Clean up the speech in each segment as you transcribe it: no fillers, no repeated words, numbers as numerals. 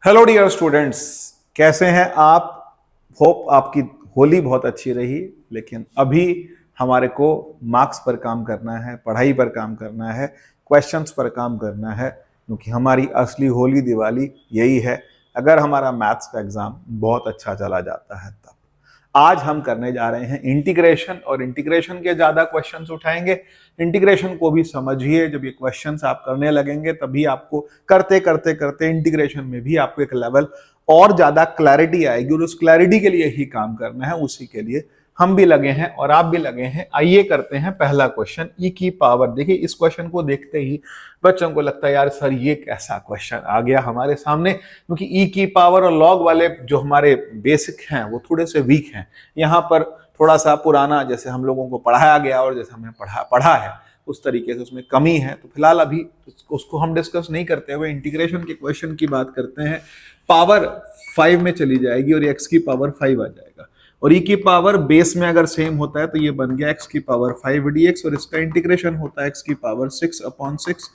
Hello dear students, कैसे हैं आप। होप आपकी होली बहुत अच्छी रही। लेकिन अभी हमारे को मार्क्स पर काम करना है, पढ़ाई पर काम करना है, क्वेश्चंस पर काम करना है, क्योंकि हमारी असली होली दिवाली यही है। अगर हमारा मैथ्स का एग्जाम बहुत अच्छा चला जाता है तब आज हम करने जा रहे हैं इंटीग्रेशन, और इंटीग्रेशन के ज्यादा क्वेश्चंस उठाएंगे। इंटीग्रेशन को भी समझिए, जब ये क्वेश्चंस आप करने लगेंगे तभी आपको करते करते करते इंटीग्रेशन में भी आपको एक लेवल और ज्यादा क्लैरिटी आएगी, और उस क्लैरिटी के लिए ही काम करना है। उसी के लिए हम भी लगे हैं और आप भी लगे हैं। आइए करते हैं पहला क्वेश्चन, ई की पावर। देखिए, इस क्वेश्चन को देखते ही बच्चों को लगता है यार सर ये कैसा क्वेश्चन आ गया हमारे सामने, क्योंकि ई की पावर और लॉग वाले जो हमारे बेसिक हैं वो थोड़े से वीक हैं। यहाँ पर थोड़ा सा पुराना जैसे हम लोगों को पढ़ाया गया और जैसे हमने पढ़ा है उस तरीके से उसमें कमी है। तो फिलहाल अभी उसको हम डिस्कस नहीं करते हुए इंटीग्रेशन के क्वेश्चन की बात करते हैं। पावर 5 में चली जाएगी और एक्स की पावर 5 आ जाएगा, और ई की पावर बेस में अगर सेम होता है तो ये बन गया एक्स की पावर 5 dx, और इसका इंटीग्रेशन होता है एक्स की पावर 6/6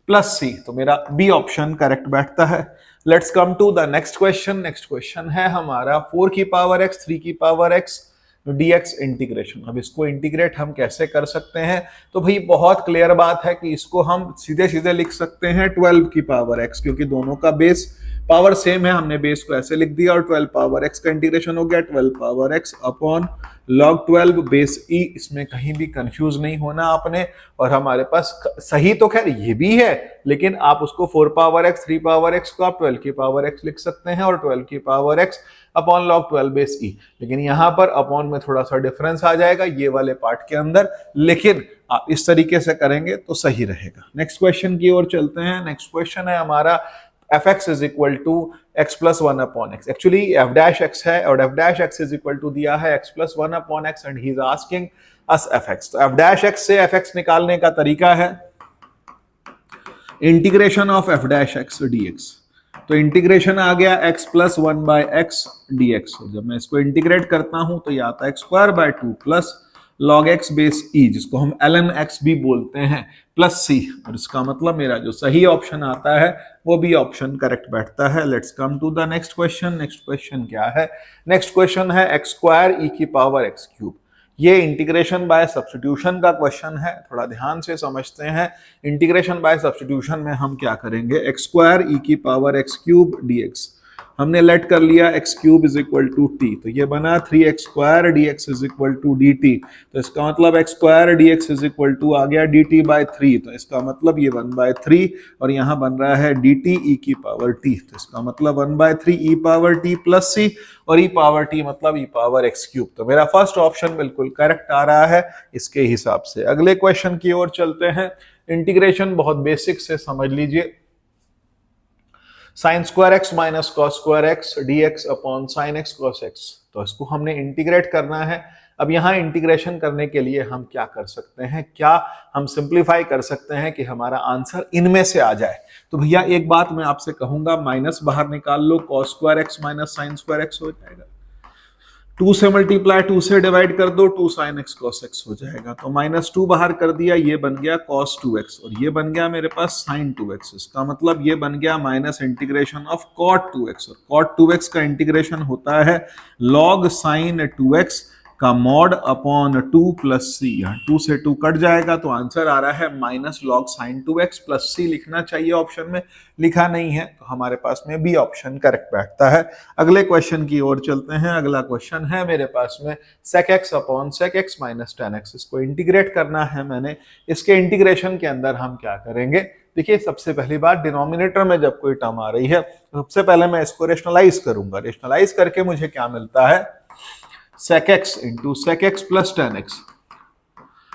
प्लस सी। तो मेरा बी ऑप्शन करेक्ट बैठता है। Let's come to the next question. Next question है हमारा 4 की पावर एक्स 3 की पावर एक्स dx इंटीग्रेशन। अब इसको इंटीग्रेट हम कैसे कर सकते हैं? तो भाई बहुत क्लियर बात है कि इसको हम सीधे सीधे लिख सकते हैं 12 की पावर x, क्योंकि दोनों का बेस पावर सेम है। हमने बेस को ऐसे लिख दिया और 12 पावर x का इंटीग्रेशन हो गया 12 power x upon log 12 base e। इसमें कहीं भी कंफ्यूज नहीं होना आपने। और हमारे पास सही तो खैर ये भी है, लेकिन आप उसको 4 पावर x 3 पावर x को आप 12 की पावर x लिख सकते हैं, और 12 की power x upon log 12 base e। लेकिन यहां पर अपॉन में थोड़ा सा डिफरेंस आ जाएगा ये वाले पार्ट के अंदर, लेकिन आप इस तरीके से करेंगे तो सही रहेगा। नेक्स्ट क्वेश्चन की ओर चलते हैं। नेक्स्ट क्वेश्चन है हमारा fx is equal to x plus 1 upon x. Actually f dash x है और f dash x is equal to दिया है x plus 1 upon x, and he is asking us fx। तो f डैश x से fx निकालने का तरीका है integration of f dash x dx। तो इंटीग्रेशन आ गया x plus 1 by x dx। जब मैं इसको इंटीग्रेट करता हूं तो ये आता है x² 2 plus log x base e, जिसको हम ln x भी बोलते हैं, प्लस c। और इसका मतलब मेरा जो सही ऑप्शन आता है वो भी ऑप्शन करेक्ट बैठता है। Let's come to the next question. Next question क्या है? नेक्स्ट क्वेश्चन है x² e की पावर x क्यूब। ये इंटीग्रेशन बाय सब्स्टिट्यूशन का क्वेश्चन है, थोड़ा ध्यान से समझते हैं। इंटीग्रेशन बाय सब्स्टिट्यूशन में हम क्या करेंगे, x² e की पावर x क्यूब dx हमने लेट कर लिया x cube is equal to T, तो ये बना 3x² dx is equal to dt। तो इसका मतलब x² dx is equal to आ गया dt बाय 3। तो इसका मतलब ये 1/3, और यहाँ बन रहा है dt e की पावर t। तो इसका मतलब 1/3 e power t plus c, और e पावर t मतलब e पावर x क्यूब। तो मेरा फर्स्ट ऑप्शन बिल्कुल करेक्ट आ रहा है इसके हिसाब से। अगले क्वेश्चन की ओर चलते हैं। इंटीग्रेशन बहुत बेसिक से समझ लीजिए। Sign square x minus cos square x dx upon sine x cos x. तो इसको हमने इंटीग्रेट करना है। अब यहां इंटीग्रेशन करने के लिए हम क्या कर सकते हैं, क्या हम सिंप्लीफाई कर सकते हैं कि हमारा आंसर इनमें से आ जाए? तो भैया एक बात मैं आपसे कहूंगा, माइनस बाहर निकाल लो, cos square x minus sine square X हो जाएगा। 2 से मल्टीप्लाई 2 से डिवाइड कर दो, 2 sin x cos x हो जाएगा। तो -2 बाहर कर दिया, ये बन गया cos 2x, और ये बन गया मेरे पास sin 2x। इसका मतलब ये बन गया minus integration of cot 2x, और cot 2x का इंटीग्रेशन होता है log sin 2x का मॉड अपॉन 2 प्लस सी। यहाँ 2 से 2 कट जाएगा, तो आंसर आ रहा है minus log sine 2x plus C. लिखना चाहिए ऑप्शन में, लिखा नहीं है, तो हमारे पास में बी ऑप्शन करेक्ट बैठता है। अगले क्वेश्चन की ओर चलते हैं। अगला क्वेश्चन है मेरे पास में sec x upon sec x minus tan x। इसको इंटीग्रेट करना है मैंने। इसके इंटीग्रेशन के अंदर हम क्या करेंगे? देखिए, सबसे पहली बात, डिनोमिनेटर में जब कोई टर्म आ रही है सबसे पहले मैं इसको रेशनलाइज करूंगा। रेशनलाइज करके मुझे क्या मिलता है, sec x into sec x plus tan x,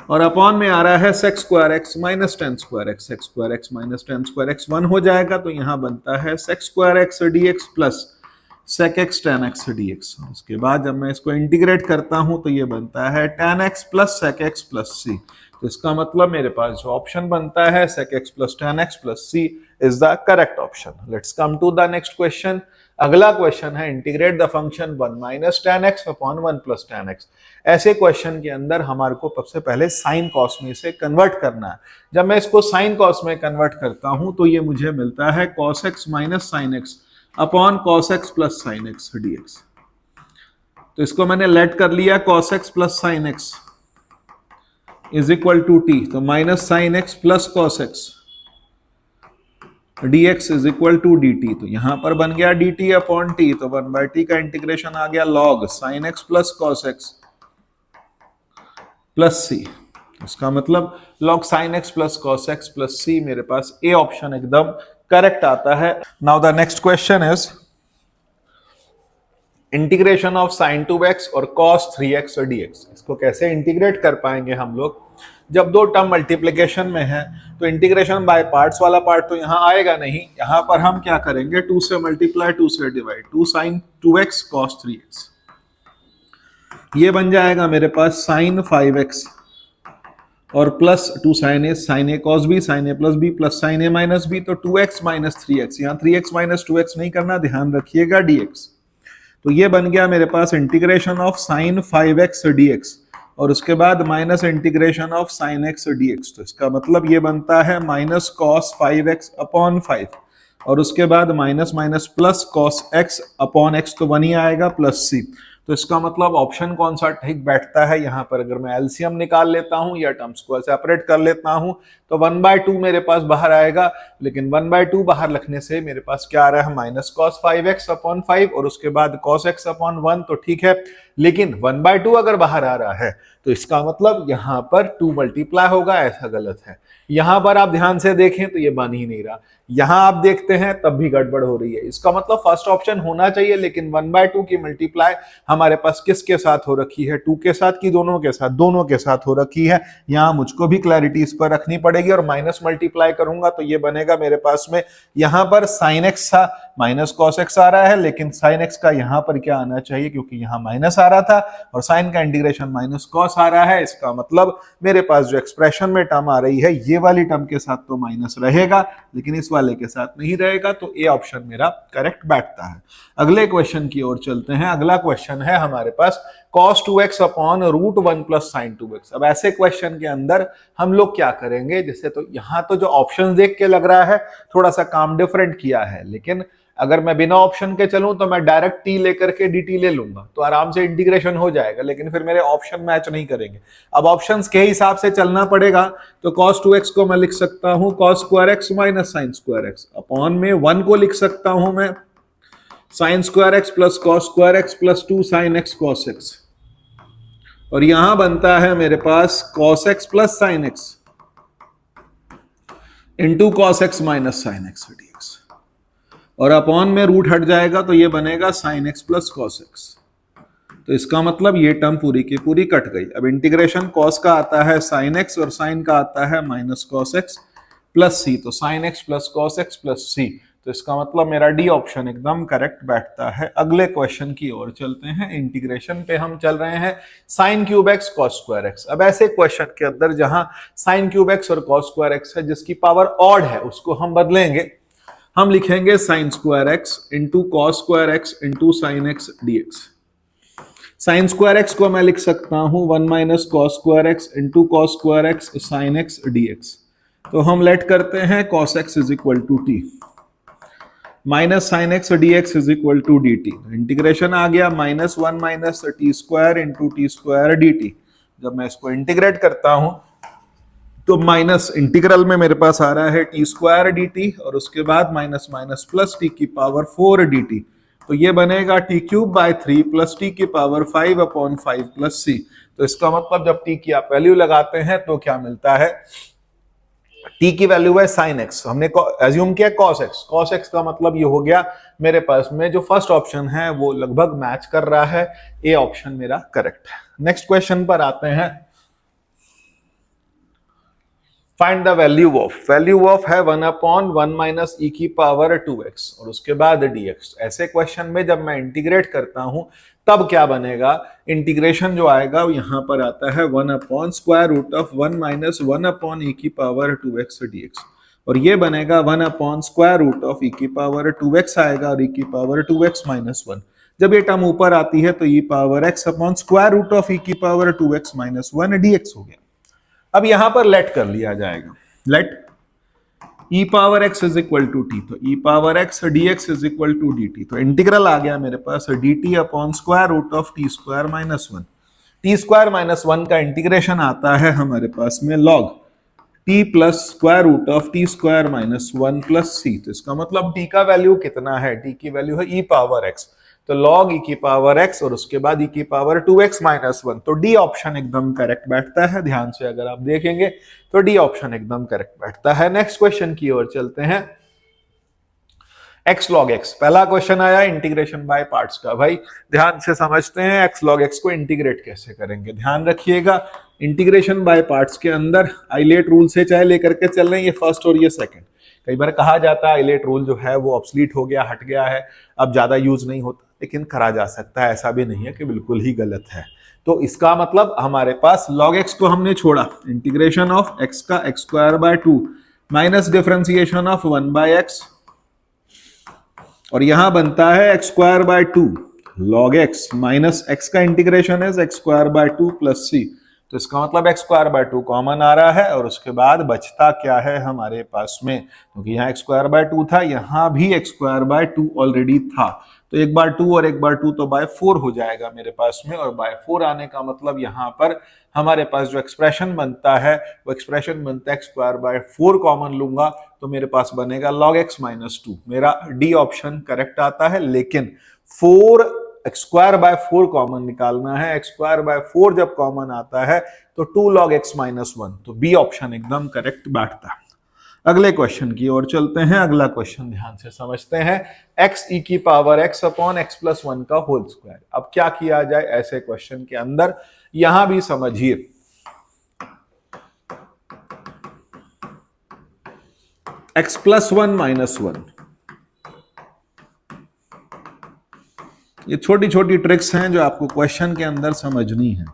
और अपॉन में आ रहा है sec square x minus tan square x। sec square x minus tan square x 1 हो जाएगा, तो यहां बनता है sec square x dx plus sec x tan x dx। उसके बाद जब मैं इसको इंटीग्रेट करता हूं तो ये बनता है tan x plus sec x plus c। तो इसका मतलब मेरे पास जो ऑप्शन बनता है sec x plus tan x plus c is the correct option. Let's come to the next question. अगला क्वेश्चन है integrate the function 1 minus tan x upon 1 plus tan x। ऐसे क्वेश्चन के अंदर हमारे को सबसे पहले साइन कॉस में से कन्वर्ट करना है। जब मैं इसको साइन कॉस में कन्वर्ट करता हूं तो ये मुझे मिलता है cos x minus sine x upon cos x plus sine X dx। तो इसको मैंने लेट कर लिया cos x plus sine X is equal to T, तो minus sine x plus cos X dx is equal to dt। तो यहां पर बन गया dt अपॉन टी, तो 1/t का इंटीग्रेशन आ गया log sine x plus cos x plus C. इसका मतलब log sine x plus cos x plus C, मेरे पास ए ऑप्शन एकदम करेक्ट आता है। Now the next question is integration of sine 2x और cos 3x और dx। इसको कैसे इंटीग्रेट कर पाएंगे हम लोग? जब दो टर्म मल्टीप्लिकेशन में है तो इंटीग्रेशन बाय पार्ट्स वाला पार्ट तो यहां आएगा नहीं। यहां पर हम क्या करेंगे, 2 से मल्टीप्लाई 2 से divide, 2 sin 2x cos 3x, ये बन जाएगा मेरे पास sin 5x और plus 2 sin a cos b sin a plus b plus sin a minus b, तो 2x माइनस 3x, यहाँ 3x माइनस 2x नहीं करना, ध्यान रखिएगा dx। तो ये बन गया मेरे पास integration of sine 5x dx और उसके बाद minus integration of sine x dx। तो इसका मतलब ये बनता है माइनस कॉस 5x अपॉन 5 और उसके बाद minus minus plus cos x upon x, तो 1 ही आएगा प्लस c। तो इसका मतलब ऑप्शन कौन सा ठीक बैठता है? यहाँ पर अगर मैं एलसीएम निकाल लेता हूं या टर्म्स को सेपरेट कर लेता हूं तो 1/2 मेरे पास बाहर आएगा, लेकिन 1/2 बाहर रखने से मेरे पास क्या आ रहा है, माइनस कॉस 5x अपॉन 5 और उसके बाद कॉस x अपॉन 1, तो ठीक है। लेकिन 1/2 अगर बाहर आ रहा है तो इसका मतलब यहां पर 2 मल्टीप्लाई होगा, ऐसा गलत है। यहां पर आप ध्यान से देखें तो ये बन ही नहीं रहा, यहां आप देखते हैं तब भी गड़बड़ हो रही है। इसका मतलब फर्स्ट ऑप्शन होना चाहिए, लेकिन 1/2 की मल्टीप्लाई हमारे पास किसके साथ हो रखी है, 2 के साथ कि दोनों के साथ? दोनों के साथ हो रखी है। यहां मुझको भी क्लैरिटी इस पर रखनी पड़ेगी और माइनस मल्टीप्लाई करूंगा तो ये बनेगा मेरे पास में, यहां पर साइन एक्स था माइनस कॉस एक्स आ रहा है, लेकिन साइन एक्स का यहां पर क्या आना चाहिए, क्योंकि यहां माइनस आ रहा था और साइन का इंटीग्रेशन माइनस कॉस आ रहा है। इसका मतलब मेरे पास जो एक्सप्रेशन में टर्म आ रही है ये वाली टर्म के साथ तो माइनस रहेगा, लेकिन इस वाले के साथ नहीं रहेगा। तो ए ऑप्शन मेरा करेक्ट बैठता है। अगले क्वेश्चन की ओर चलते हैं। अगला क्वेश्चन है हमारे पास cos 2x upon root 1 plus sine 2x। अब ऐसे क्वेश्चन के अंदर हम लोग क्या करेंगे, जैसे तो यहां तो जो ऑप्शंस देख के लग रहा है थोड़ा सा काम डिफरेंट किया है, लेकिन अगर मैं बिना ऑप्शन के चलूं तो मैं डायरेक्ट टी लेकर के dt ले लूंगा तो आराम से इंटीग्रेशन हो जाएगा, लेकिन फिर मेरे ऑप्शन मैच नहीं करेंगे। अब ऑप्शंस के हिसाब से चलना पड़ेगा। तो cos 2x को मैं लिख सकता हूं cos square x minus sine square x, upon में 1 को लिख सकता हूं मैं sign square x plus cos square x plus 2 sin x cos x, और यहां बनता है मेरे पास cos x plus sine x into cos x minus sine x dx, और अपॉन में रूट हट जाएगा तो ये बनेगा sine x plus cos x. तो इसका मतलब ये टर्म पूरी की पूरी कट गई। अब इंटीग्रेशन कॉस का आता है साइन एक्स और साइन का आता है माइनस कॉस एक्स प्लस सी, तो sine x plus cos x plus सी। तो इसका मतलब मेरा डी ऑप्शन एकदम करेक्ट बैठता है। अगले क्वेश्चन की ओर चलते हैं। इंटीग्रेशन पे हम चल रहे हैं sine cube x cos square x. अब ऐसे क्वेश्चन के अंदर जहां साइन क्यूब एक्स और कॉस स्क्वायर एक्स है जिसकी पावर ऑड है उसको हम बदलेंगे, हम लिखेंगे sine square x into cos square x into sine X dx। Sine square X को मैं लिख सकता हूं 1 minus cos square x into cos square X sine X dx। तो हम लेट करते हैं cos x is equal to T minus sine X dx is equal to dt। Integration आ गया minus 1 minus T square into T square dt। जब मैं इसको integrate करता हूं तो माइनस इंटीग्रल में मेरे पास आ रहा है टी स्क्वायर डी टी और उसके बाद माइनस माइनस प्लस टी की पावर 4 डी टी। तो ये बनेगा T cube by 3 plus T की पावर 5 अपॉन 5 प्लस सी। तो इसका मतलब जब टी की आप वैल्यू लगाते हैं तो क्या मिलता है, टी की वैल्यू है साइन एक्स, हमने एज्यूम किया कॉस एक्स। कॉस एक्स का मतलब ये हो गया मेरे पास में जो फर्स्ट ऑप्शन है वो लगभग मैच कर रहा है। ए ऑप्शन मेरा करेक्ट है। नेक्स्ट क्वेश्चन पर आते हैं। फाइंड द वैल्यू ऑफ है 1 अपॉन 1 माइनस ई की पावर 2x और उसके बाद dx। ऐसे क्वेश्चन में जब मैं इंटीग्रेट करता हूं तब क्या बनेगा, इंटीग्रेशन जो आएगा यहां पर आता है 1 upon square root of 1 minus 1 upon E की पावर 2x dx, और ये बनेगा 1 upon square root of E की पावर 2x आएगा और ई की पावर 2x माइनस 1। जब ये टर्म ऊपर आती है तो E power x upon square root of E की पावर 2x माइनस 1 dx हो गया। अब यहां पर लेट कर लिया जाएगा। Let E power X is equal to T, तो E power X D X is equal to D T, तो इंटीग्रल आ गया मेरे पास D T upon square root of T square minus one. T square minus one का integration आता है हमारे पास में log T plus square root of T square minus one plus सी। तो इसका मतलब टी का वैल्यू कितना है, टी की वैल्यू है ई पावर एक्स, तो लॉग ई की पावर एक्स और उसके बाद ई की पावर 2x माइनस वन। तो डी ऑप्शन एकदम करेक्ट बैठता है, ध्यान से अगर आप देखेंगे तो डी ऑप्शन एकदम करेक्ट बैठता है। नेक्स्ट क्वेश्चन की ओर चलते हैं। x log x, पहला क्वेश्चन आया इंटीग्रेशन बाय पार्ट्स का। भाई ध्यान से समझते हैं x log x को इंटीग्रेट कैसे करेंगे। ध्यान रखिएगा इंटीग्रेशन बाय पार्ट्स के अंदर आइलेट रूल से चाहे लेकर के चल रहे हैं, ये फर्स्ट और ये सेकंड। कई बार कहा जाता है आइलेट रूल जो है वो ऑब्सलीट हो गया, हट गया है, अब ज्यादा यूज नहीं होता, लेकिन करा जा सकता है, ऐसा भी नहीं है कि बिल्कुल ही गलत है। तो इसका मतलब हमारे पास log x को हमने छोड़ा, इंटीग्रेशन ऑफ x का x square by 2 minus differentiation of 1 by x, और यहां बनता है x square by 2 log x minus x का इंटीग्रेशन है x square by 2 plus c। तो इसका मतलब x स्क्वायर बाय 2 कॉमन आ रहा है और उसके बाद बचता क्या है हमारे पास में, क्योंकि यहाँ x स्क्वायर बाय 2 था, यहां भी x स्क्वायर बाय 2 ऑलरेडी था, तो एक बार 2 और एक बार 2 तो बाय 4 हो जाएगा मेरे पास में। और बाय 4 आने का मतलब यहाँ पर हमारे पास जो एक्सप्रेशन बनता है वो एक्सप्रेशन बनता है x स्क्वायर बाय 4 कॉमन लूंगा तो मेरे पास बनेगा log x माइनस 2। मेरा डी ऑप्शन करेक्ट आता है, लेकिन 4 x स्क्वायर बाय 4 कॉमन निकालना है। x स्क्वायर बाय 4 जब कॉमन आता है तो 2 log x माइनस 1, तो बी ऑप्शन एकदम करेक्ट बैठता है। अगले क्वेश्चन की ओर चलते हैं। अगला क्वेश्चन ध्यान से समझते हैं। x e की power x upon x plus 1 का होल स्क्वायर। अब क्या किया जाए ऐसे क्वेश्चन के अंदर, यहां भी समझिए। x प्लस 1 माइनस 1, ये छोटी छोटी ट्रिक्स हैं जो आपको क्वेश्चन के अंदर समझनी है।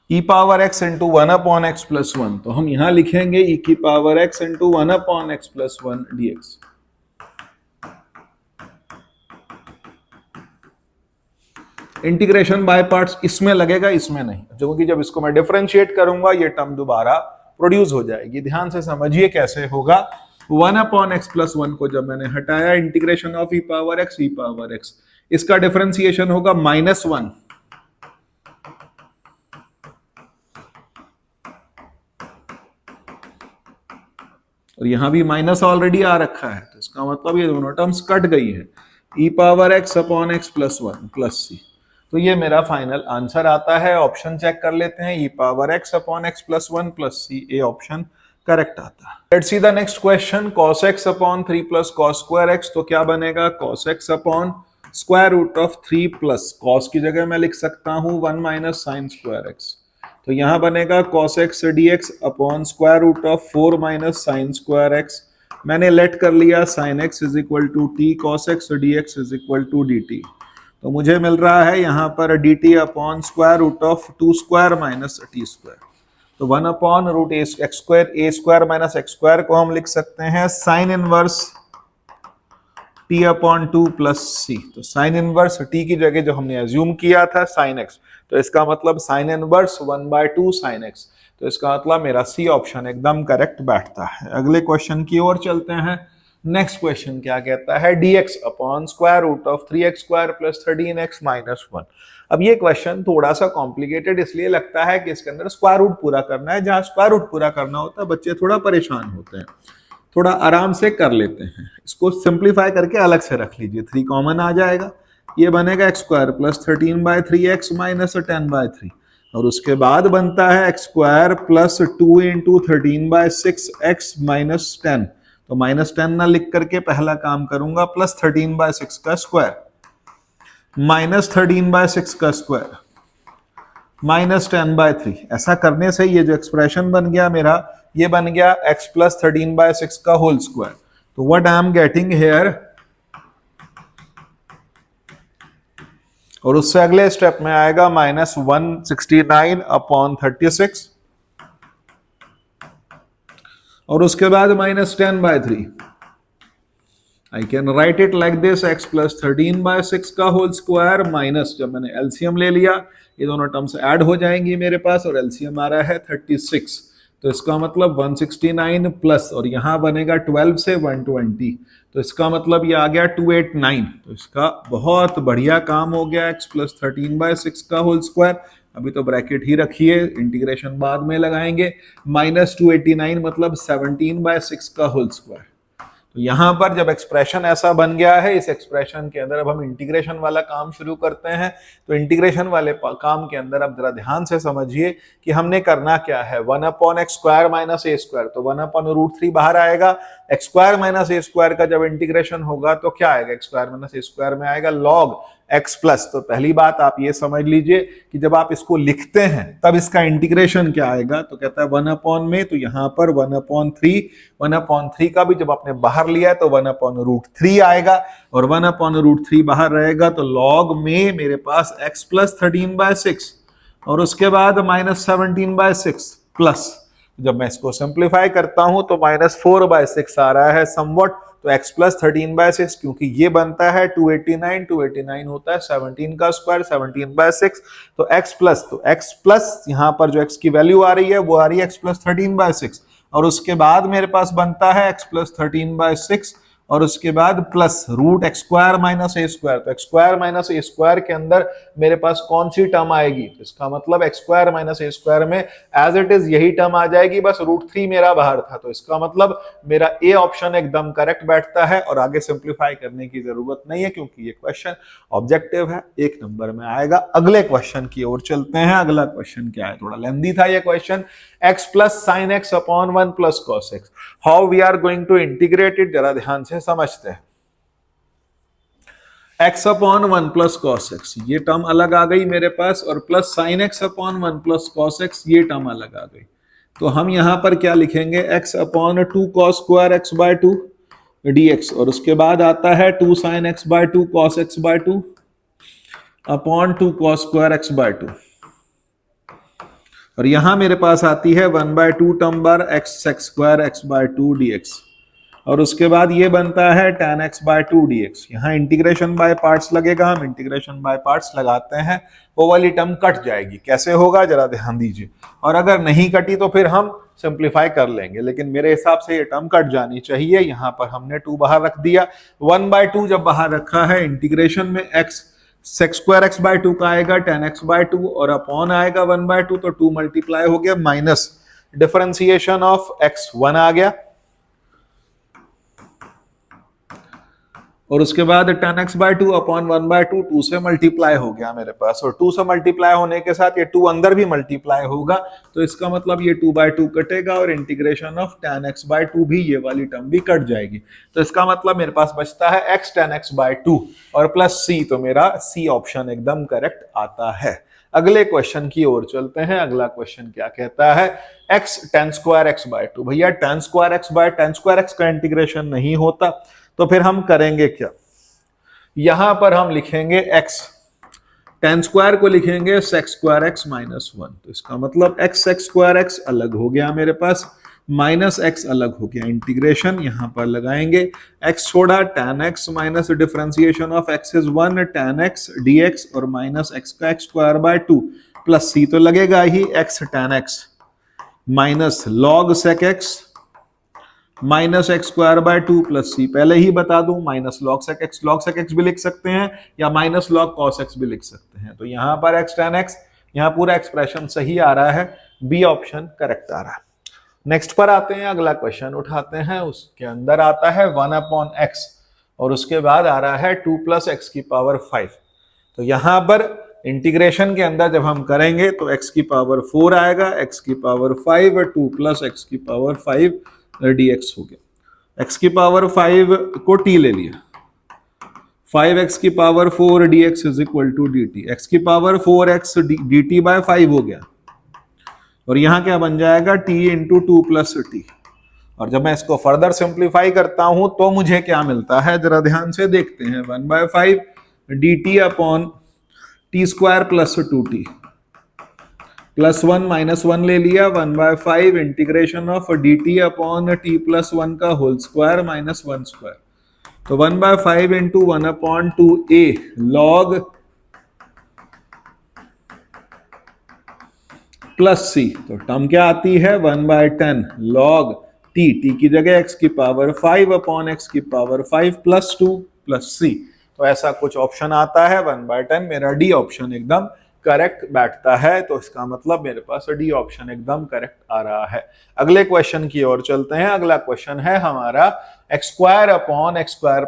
e power x into 1 upon x plus 1, तो हम यहां लिखेंगे e की power x into 1 upon x plus 1 dx। Integration by parts इसमें लगेगा, इसमें नहीं, क्योंकि जब इसको मैं डिफरेंशिएट करूंगा ये टर्म दोबारा प्रोड्यूस हो जाएगी। ध्यान से समझिए कैसे होगा। 1 अपॉन x प्लस 1 को जब मैंने हटाया, integration of e power x, इसका डिफरेंशिएशन होगा माइनस 1, और यहां भी माइनस ऑलरेडी आ रखा है, तो इसका मतलब ये दोनों टर्म्स कट गई है। e power x upon x plus 1 plus c, तो ये मेरा फाइनल आंसर आता है। ऑप्शन चेक कर लेते हैं, e power x upon x plus 1 plus c, A option correct आता है। Let's see the next question. cos x upon 3 plus cos square x, तो क्या बनेगा cos x upon square root of 3 plus cos की जगह मैं लिख सकता हूं 1 माइनस साइन स्क्वायर x, तो यहां बनेगा cos x dx upon square root of 4 minus sine square x। मैंने लेट कर लिया sin x is equal to T, cos x dx is equal to dt, तो मुझे मिल रहा है यहां पर dt upon square root of 2 square minus T square, तो 1 upon root x square A square minus x square को हम लिख सकते हैं sine inverse t upon 2 plus सी। तो साइन इनवर्स t की जगह जो हमने एज्यूम किया था साइन x, तो इसका मतलब sine inverse 1 by 2 sine x, तो इसका मतलब मेरा सी ऑप्शन एकदम करेक्ट बैठता है। अगले क्वेश्चन की ओर चलते हैं। नेक्स्ट क्वेश्चन क्या कहता है, dx upon square root of 3x square plus 13x minus 1। अब ये क्वेश्चन थोड़ा सा कॉम्प्लिकेटेड इसलिए लगता है कि इसके अंदर स्क्वायर रूट पूरा करना है। जहां स्क्वायर रूट पूरा करना होता है बच्चे थोड़ा परेशान होते हैं, थोड़ा आराम से कर लेते हैं। इसको सिंप्लीफाई करके अलग से रख लीजिए, 3 कॉमन आ जाएगा, ये बनेगा x square plus 13 by 3x minus 10 by 3, और उसके बाद बनता है x square plus 2 into 13 by 6x minus 10, तो माइनस 10 ना लिख करके पहला काम करूंगा, प्लस 13 बाय 6 का स्क्वायर माइनस 13 बाय 6 का स्क्वायर माइनस 10 बाय 3। ऐसा करने से ये जो एक्सप्रेशन बन गया मेरा, ये बन गया x प्लस 13 बाय 6 का होल स्क्वायर। तो what I am getting hair, और उससे अगले स्टेप में आएगा माइनस 169 अपॉन 36, और उसके बाद minus 10 by 3। I can write it like this, x plus 13/6 का होल स्क्वायर माइनस, जब मैंने एलसीएम ले लिया ये दोनों टर्म्स ऐड हो जाएंगी मेरे पास और एलसीएम आ रहा है 36, तो इसका मतलब 169 प्लस, और यहाँ बनेगा 12 से 120, तो इसका मतलब ये आ गया 289। तो इसका बहुत बढ़िया काम हो गया, एक्स प्लस 13/6 का होल स्क्वायर। अभी तो ब्रैकेट ही रखिए, इंटीग्रेशन बाद में लगाएंगे। माइनस 289 मतलब 17/6 का होल स्क्वायर। तो यहां पर जब एक्सप्रेशन ऐसा बन गया है, इस एक्सप्रेशन के अंदर अब हम इंटीग्रेशन वाला काम शुरू करते हैं। तो इंटीग्रेशन वाले काम के अंदर अब जरा ध्यान से समझिए कि हमने करना क्या है। 1/x² माइनस a², तो 1/√3 बाहर आएगा। x² माइनस a² का जब इंटीग्रेशन होगा तो क्या आएगा, x² माइनस a² में आएगा log x प्लस। तो पहली बात आप ये समझ लीजिए कि जब आप इसको लिखते हैं तब इसका इंटीग्रेशन क्या आएगा, तो कहता है 1 में, तो यहां पर 1/3 का भी जब आपने बाहर लिया है तो 1/√3 आएगा, और 1/√3 बाहर रहेगा तो log में मेरे पास x प्लस 13/6 और उसके बाद माइनस 17/6 प्लस, जब मैं इसको सिंप्लीफाई करता हूं तो -4/6 आ रहा है समवट। तो x प्लस 13/6, क्योंकि ये बनता है 289 होता है 17 का स्क्वायर, 17/6, तो x प्लस, तो x प्लस यहाँ पर जो x की वैल्यू आ रही है वो आ रही है x प्लस 13/6, और उसके बाद मेरे पास बनता है x प्लस 13/6 और उसके बाद प्लस √x² माइनस a²। तो x² माइनस a² के अंदर मेरे पास कौन सी टर्म आएगी, तो इसका मतलब x² माइनस a² में एज इट इज यही टर्म आ जाएगी, बस √3 मेरा बाहर था। तो इसका मतलब मेरा ए ऑप्शन एकदम करेक्ट बैठता है और आगे सिंप्लीफाई करने की जरूरत नहीं है, क्योंकि ये क्वेश्चन ऑब्जेक्टिव है, 1 नंबर में आएगा। अगले क्वेश्चन की ओर चलते हैं। अगला क्वेश्चन क्या है, थोड़ा लेंथी था ये question. x plus sine x upon 1 plus cos x, how we are going to integrate it, जरा ध्यान से समझते हैं। x upon 1 plus cos x, ये टर्म अलग आ गई मेरे पास, और plus sine x upon 1 plus cos x, ये टर्म अलग आ गई। तो हम यहां पर क्या लिखेंगे, x upon 2 cos square x by 2 dx, और उसके बाद आता है 2 sine x by 2 cos x by 2 upon 2 cos square x by 2, और यहां मेरे पास आती है 1/2 टर्म बार x² x बाय 2 dx, और उसके बाद ये बनता है tan x बाय 2 dx। यहाँ इंटीग्रेशन बाय पार्ट्स लगेगा, हम इंटीग्रेशन बाय पार्ट्स लगाते हैं, वो वाली टर्म कट जाएगी। कैसे होगा जरा ध्यान दीजिए, और अगर नहीं कटी तो फिर हम सिंप्लीफाई कर लेंगे, लेकिन मेरे हिसाब से ये टर्म कट जानी चाहिए। यहाँ पर हमने 2 बाहर रख दिया, 1/2 जब बाहर रखा है, इंटीग्रेशन में x² x बाय 2 का आएगा tan x बाय 2 और अपॉन आएगा 1/2, तो 2 मल्टीप्लाई हो गया, माइनस डिफरेंशिएशन ऑफ x 1 आ गया, और उसके बाद tan x बाय 2 अपॉन 1/2, 2 से मल्टीप्लाई हो गया मेरे पास, और 2 से मल्टीप्लाई होने के साथ ये 2 अंदर भी मल्टीप्लाई होगा, तो इसका मतलब ये 2/2 कटेगा और integration of tan x by 2 भी, ये वाली टर्म भी कट जाएगी। तो इसका मतलब मेरे पास बचता है x tan x बाय 2 और प्लस c, तो मेरा c ऑप्शन एकदम करेक्ट आता है। अगले क्वेश्चन की ओर चलते हैं। अगला क्वेश्चन क्या कहता है, x tan² x बाय 2। भैया tan² x by tan² x का इंटीग्रेशन नहीं होता, तो फिर हम करेंगे क्या, यहां पर हम लिखेंगे x tan² को लिखेंगे sec² x माइनस 1, तो इसका मतलब x sec² x अलग हो गया मेरे पास, माइनस x अलग हो गया, इंटीग्रेशन यहां पर लगाएंगे, x छोड़ा tan x minus differentiation of x is 1 tan x dx और माइनस x का x² बाय 2 प्लस c तो लगेगा ही x tan x minus log sec x minus x² by 2 plus c, पहले ही बता दूं माइनस log sec x भी लिख सकते हैं या माइनस log cos x भी लिख सकते हैं। तो यहां पर x tan x, यहां पूरा एक्सप्रेशन सही आ रहा है, बी ऑप्शन करेक्ट आ रहा है। नेक्स्ट पर आते हैं, अगला क्वेश्चन उठाते हैं, उसके अंदर आता है 1/x और उसके बाद आ रहा है 2 + x⁵। तो यहां पर इंटीग्रेशन के अंदर जब हम करेंगे तो x⁴ आएगा, x⁵ 2 + x⁵ dx हो गया, x⁵ को t ले लिया, 5x⁴ dx is equal to dt, x⁴x dt by 5 हो गया, और यहां क्या बन जाएगा t इंटू 2 + t। और जब मैं इसको फर्दर सिंप्लीफाई करता हूं तो मुझे क्या मिलता है, जरा ध्यान से देखते हैं, 1/5 dt upon t² + 2t plus 1 minus 1 ले लिया, 1/5 integration of dt upon t + 1 का होल स्क्वायर माइनस 1 स्क्वायर, तो 1/5 इंटू 1/2a log प्लस सी, तो टर्म क्या आती है 1/10 log t की जगह x की पावर 5/x की पावर 5 प्लस 2 प्लस सी। तो ऐसा कुछ ऑप्शन आता है 1/10। मेरा डी ऑप्शन एकदम करेक्ट बैठता है, तो इसका मतलब मेरे पास डी ऑप्शन एकदम करेक्ट आ रहा है। अगले क्वेश्चन की ओर चलते हैं। अगला क्वेश्चन है हमारा x²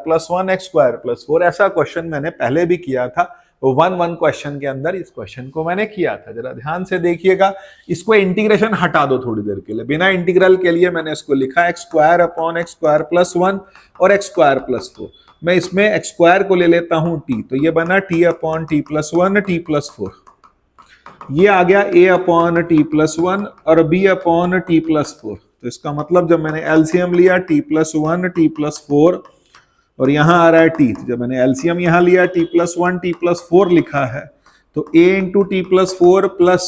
प्लस 1 x² प्लस 4। ऐसा क्वेश्चन मैंने पहले भी किया था, 1 क्वेश्चन के अंदर इस क्वेश्चन को मैंने किया था। जरा ध्यान से देखिएगा, इसको इंटीग्रेशन हटा दो थोड़ी देर के लिए। बिना इंटीग्रल के लिए मैंने इसको लिखा x² प्लस 1 और x² प्लस 4। मैं इसमें x² को ले लेता हूं t, तो ये बना t प्लस 1 t प्लस 4। ये आ गया a t प्लस 1 और b t प्लस 4। तो इसका मतलब जब मैंने एलसीएम लिया t प्लस 1 t प्लस 4 और यहां आ रहा है t, जब मैंने एलसीएम यहां लिया t प्लस 1 t प्लस 4 लिखा है, तो a into t plus 4 plus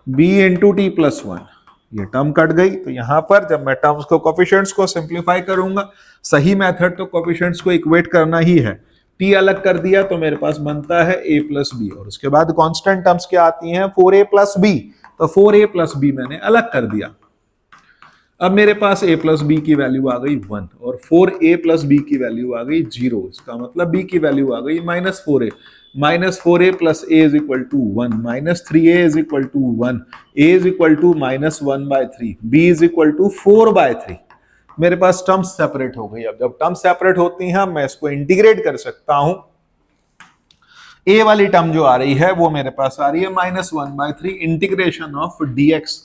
b into t plus 1, ये टर्म कट गई। तो यहां पर जब मैं टर्म्स को कोफिशिएंट्स को सिंप्लीफाई करूंगा, सही मेथड तो कोफिशिएंट्स को इक्वेट करना ही है। t अलग कर दिया तो मेरे पास बनता है a प्लस बी, और उसके बाद कांस्टेंट टर्म्स क्या आती हैं 4a प्लस b, तो 4a प्लस b मैंने अलग कर दिया। अब मेरे पास a प्लस बी की वैल्यू आ गई 1 और 4a प्लस बी की वैल्यू आ गई 0। इसका मतलब b की वैल्यू आ गई -4a। -4a plus a is equal to 1, -3a is equal to 1, a is equal to -1/3, b is equal to 4/3। मेरे पास टर्म्स सेपरेट हो गई। अब जब टर्म्स सेपरेट होती हैं मैं इसको इंटीग्रेट कर सकता हूं। a वाली टर्म जो आ रही है वो मेरे पास आ रही है -1/3 इंटीग्रेशन ऑफ dx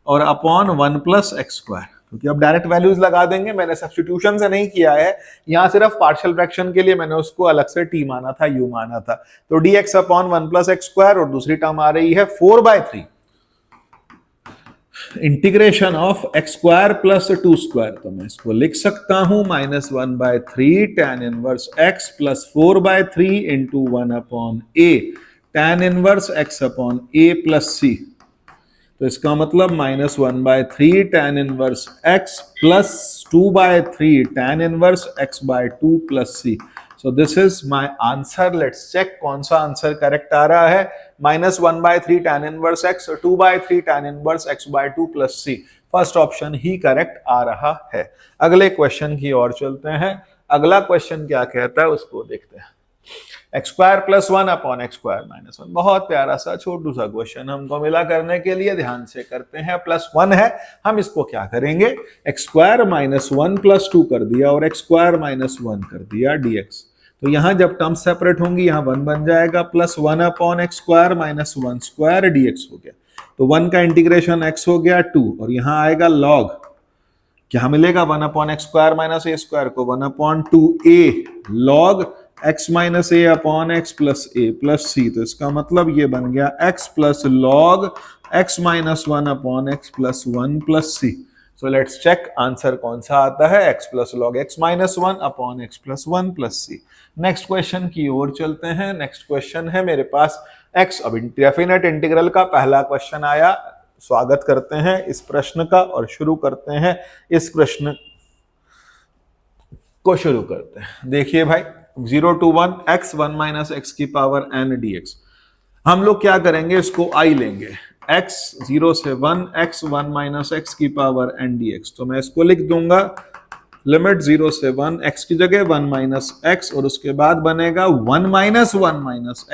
और अपॉन 1 प्लस x², क्योंकि अब डायरेक्ट वैल्यूज लगा देंगे। मैंने सब्स्टिट्यूशन से नहीं किया है, यहां सिर्फ पार्शियल फ्रैक्शन के लिए मैंने उसको अलग से t माना था, u माना था। तो dx अपॉन 1 प्लस x² और दूसरी टर्म आ रही है 4/3 इंटीग्रेशन ऑफ x² प्लस 2²। तो मैं इसको लिख सकता हूं -1/3 tan inverse x plus 4/3 into 1/a tan inverse x upon a plus c। तो इसका मतलब -1/3 tan inverse x plus 2/3 tan inverse x/2 plus c। So this is my answer. Let's check कौन सा आंसर करेक्ट आ रहा है। -1/3 tan inverse x, 2/3 tan inverse x/2 plus c। First option ही correct आ रहा है। अगले क्वेश्चन की ओर चलते हैं। अगला क्वेश्चन क्या कहता है उसको देखते हैं। x² plus 1 upon x² minus 1। बहुत प्यारा सा छोटू सा क्वेश्चन हमको मिला करने के लिए, ध्यान से करते हैं। +1 है, हम इसको क्या करेंगे x² माइनस 1 प्लस 2 कर दिया और x² माइनस 1 कर दिया dx। तो यहां जब टर्म सेपरेट होंगी यहां 1 बन जाएगा, +1 अपॉन x² माइनस 1² dx हो गया। तो 1 का इंटीग्रेशन x हो गया 2 और यहां आएगा log, क्या मिलेगा 1 अपॉन x² माइनस a² को 1 upon 2a log x minus A upon x plus A plus सी। तो इसका मतलब ये बन गया x plus log x minus 1 upon x plus 1 plus C. So let's check answer कौन सा आता है, x plus log x minus 1 upon x plus 1 plus C. Next question की ओर चलते हैं। नेक्स्ट क्वेश्चन है मेरे पास x। अब डेफिनेट इंटीग्रल का पहला क्वेश्चन आया। स्वागत करते हैं इस प्रश्न का और शुरू करते हैं इस प्रश्न को शुरू करते हैं। देखिए भाई 0 to 1 x 1 माइनस एक्स की पावर n dx। हम लोग क्या करेंगे, इसको i लेंगे, x 0 से 1 x 1 माइनस एक्स की पावर n dx। तो मैं इसको लिख दूंगा लिमिट 0 से 1 x की जगह 1 माइनस एक्स और उसके बाद बनेगा 1 माइनस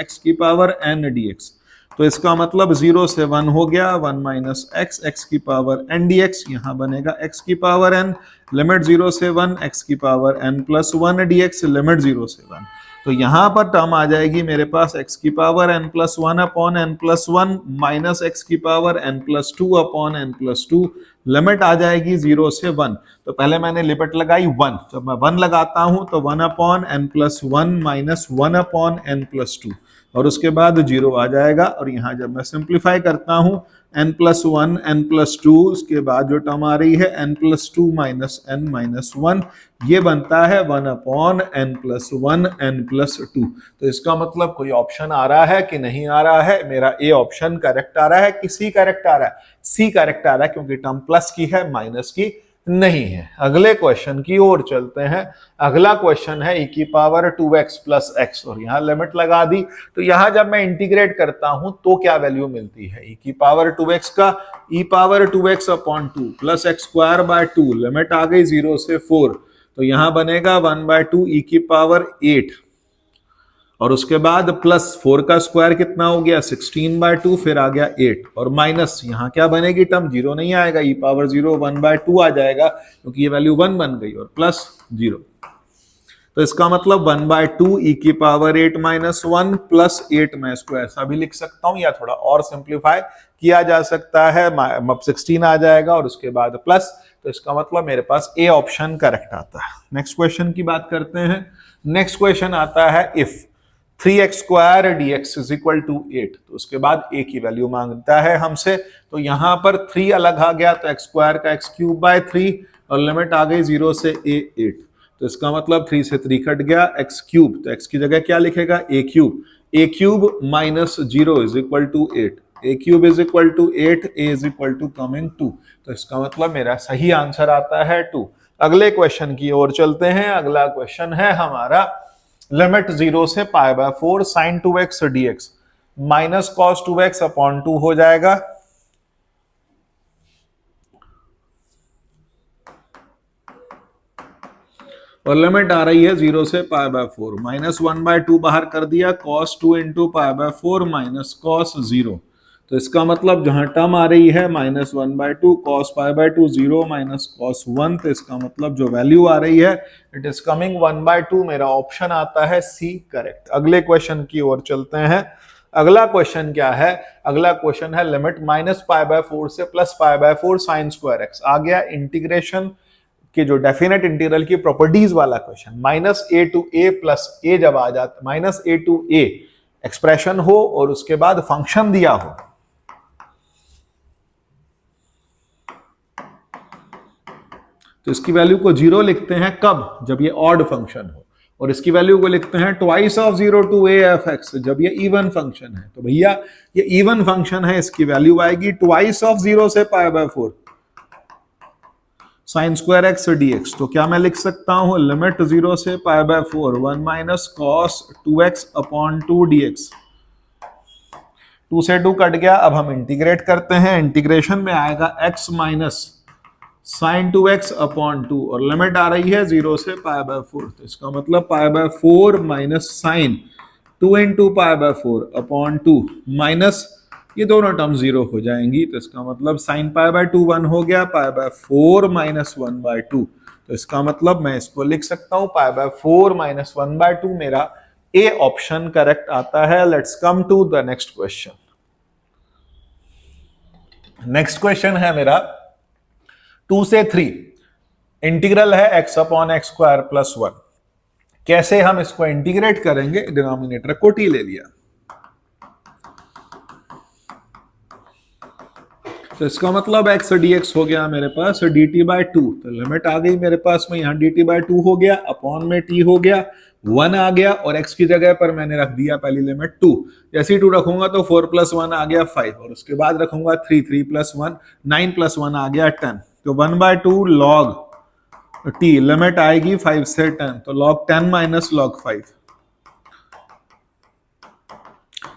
एक्स की पावर n dx। तो इसका मतलब 0 से 1 हो गया 1 माइनस एक्स की पावर n dx, यहां बनेगा x की पावर n, लिमिट 0 से 1 x की power n plus 1 dx limit 0 से 1। तो यहां पर टर्म आ जाएगी मेरे पास x की power n plus 1 upon n plus 1 minus x की power n plus 2 upon n plus 2, limit आ जाएगी 0 से 1। तो पहले मैंने लिमिट लगाई 1, जब मैं 1 लगाता हूं तो 1 upon n plus 1 minus 1 upon n plus 2 और उसके बाद 0 आ जाएगा। और यहां जब मैं सिंप्लीफाई करता हूं n प्लस 1 n प्लस 2, उसके बाद जो टर्म आ रही है n plus 2 minus n minus 1, ये बनता है 1 upon n plus 1 n plus 2। तो इसका मतलब कोई ऑप्शन आ रहा है कि नहीं आ रहा है? मेरा ए ऑप्शन करेक्ट आ रहा है कि सी करेक्ट आ रहा है? सी करेक्ट आ रहा है, क्योंकि टर्म प्लस की है माइनस की नहीं है। अगले क्वेश्चन की ओर चलते हैं। अगला क्वेश्चन है e की पावर 2x प्लस एक्स, और यहां लिमिट लगा दी। तो यहां जब मैं इंटीग्रेट करता हूं तो क्या वैल्यू मिलती है? e की पावर 2x का e power 2x upon 2 plus x square by 2, limit आ गई 0 से 4, तो यहां बनेगा 1/2 e की पावर 8, और उसके बाद प्लस 4 का स्क्वायर कितना हो गया 16/2, फिर आ गया 8, और माइनस यहां क्या बनेगी टर्म, जीरो नहीं आएगा, e पावर 0 1/2 आ जाएगा क्योंकि ये वैल्यू 1 बन गई, और प्लस 0, तो इसका मतलब 1/2 e की पावर 8 माइनस 1 प्लस 8, मैं इसको ऐसा भी लिख सकता हूं या थोड़ा और सिंप्लीफाई किया जा सकता है, 16 आ जाएगा और उसके बाद प्लस, तो इसका मतलब मेरे पास ए ऑप्शन करेक्ट आता है। नेक्स्ट क्वेश्चन की बात करते हैं। नेक्स्ट क्वेश्चन आता है if 3x square dx is equal to 8, तो उसके बाद a की वैल्यू मांगता है हमसे। तो यहां पर 3 अलग आ गया तो x स्क्वायर का x क्यूब बाय 3, और लिमिट आ गई 0 से a 8, तो इसका मतलब 3 से 3 कट गया, x क्यूब, तो x की जगह क्या लिखेगा a cube minus 0 is equal to 8, a cube is equal to 8, a is equal to coming 2, तो इसका मतलब मेरा सही आंसर आता है 2। अगले क्वेश्चन की ओर चलते हैं। अगला क्वेश्चन है हमारा लिमिट 0 से π/4 sin 2x dx minus cos 2x upon 2 हो जाएगा, और लिमिट आ रही है 0 से π/4, माइनस 1/2 बाहर कर दिया, cos 2 इंटू π/4 माइनस cos 0, तो इसका मतलब जहां टर्म आ रही है माइनस 1/2 cos π/2 0 माइनस cos 1, तो इसका मतलब जो वैल्यू आ रही है इट इज कमिंग 1/2, मेरा ऑप्शन आता है सी करेक्ट। अगले क्वेश्चन की ओर चलते हैं। अगला क्वेश्चन क्या है? अगला क्वेश्चन है लिमिट माइनस π/4 से प्लस π/4 साइन स्क्वायर एक्स। आ गया इंटीग्रेशन के जो डेफिनेट इंटीग्रल की प्रॉपर्टीज वाला क्वेश्चन। Minus A to A plus A जब आ जाता, minus A to A expression हो और उसके बाद फंक्शन दिया हो, तो इसकी वैल्यू को 0 लिखते हैं कब? जब ये ऑड फंक्शन हो, और इसकी वैल्यू को लिखते हैं twice of 0 to a f x जब ये इवन फंक्शन है। तो भैया ये इवन फंक्शन है, इसकी वैल्यू आएगी ट्वाइस ऑफ 0 से π/4 साइन स्क्वायर एक्स dx। तो क्या मैं लिख सकता हूं लिमिट 0 से π/4 1 minus cos 2x upon 2 dx, 2 से 2 कट गया। अब हम इंटीग्रेट करते हैं, इंटीग्रेशन में आएगा x minus sine 2x upon 2, और लिमिट आ रही है 0 से π/4, तो इसका मतलब π/4 minus sine 2 into π/4 upon 2, minus ये दोनों टर्म 0 हो जाएंगी, तो इसका मतलब साइन π/2 1 हो गया, π/4 माइनस 1/2, तो इसका मतलब मैं इसको लिख सकता हूं π/4 माइनस 1/2, मेरा ए ऑप्शन करेक्ट आता है। Let's come to the next question. Next question है मेरा 2 से 3 इंटीग्रल है x upon x square plus 1। कैसे हम इसको इंटीग्रेट करेंगे? डिनोमिनेटर को t ले लिया, तो इसका मतलब x dx हो गया मेरे पास dt/2, तो लिमिट आ गई मेरे पास में, यहां dt/2 हो गया, अपॉन में t हो गया, 1 आ गया, और x की जगह पर मैंने रख दिया पहली लिमिट 2। जैसे ही 2 रखूंगा तो 4 + 1 आ गया 5, और उसके बाद रखूंगा 3, 3 + 1 9 + 1 आ गया 10, तो 1/2 log t, लिमिट आएगी 5 से 10, तो log 10 माइनस log 5,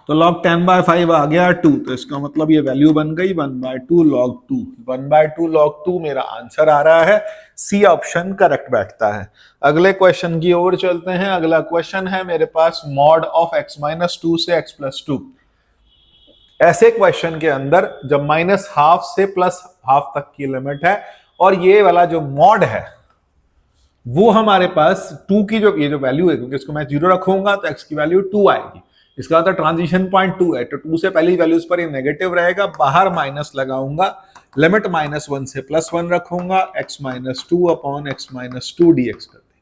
तो log 10/5 आ गया 2, तो इसका मतलब ये वैल्यू बन गई 1/2 log 2, 1/2 log 2 मेरा आंसर आ रहा है, सी ऑप्शन करेक्ट बैठता है। अगले क्वेश्चन की ओर चलते हैं। अगला क्वेश्चन है मेरे पास मॉड ऑफ x-2 से x+2। ऐसे क्वेश्चन के अंदर जब -½ से +½ तक की लिमिट है, और ये वाला जो मॉड है वो हमारे पास 2 की ये जो वैल्यू है, क्योंकि इसको मैं 0 रखूंगा तो x की वैल्यू 2 आएगी, इसका मतलब ट्रांजिशन पॉइंट 2 है, तो 2 से पहली वैल्यूज पर ये नेगेटिव रहेगा, बाहर माइनस लगाऊंगा, लिमिट -1 से +1 रखूंगा, x-2 अपॉन x-2 dx कर देंगे।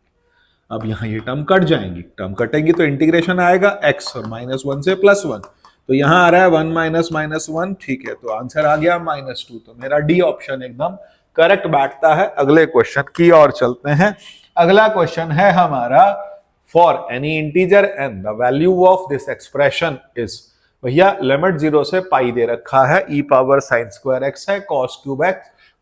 अब यहां ये टर्म कट जाएंगी, टर्म कटेंगी तो इंटीग्रेशन आएगा x और -1 से +1, तो यहां आ रहा है 1 - -1, ठीक है, तो आंसर आ गया -2, तो मेरा डी ऑप्शन एकदम करेक्ट बैठता है। अगले क्वेश्चन की ओर चलते हैं। अगला क्वेश्चन है हमारा for any integer n the value of this expression is, भैया लिमिट 0 से पाई दे रखा है, e power sin square x है, cos cube x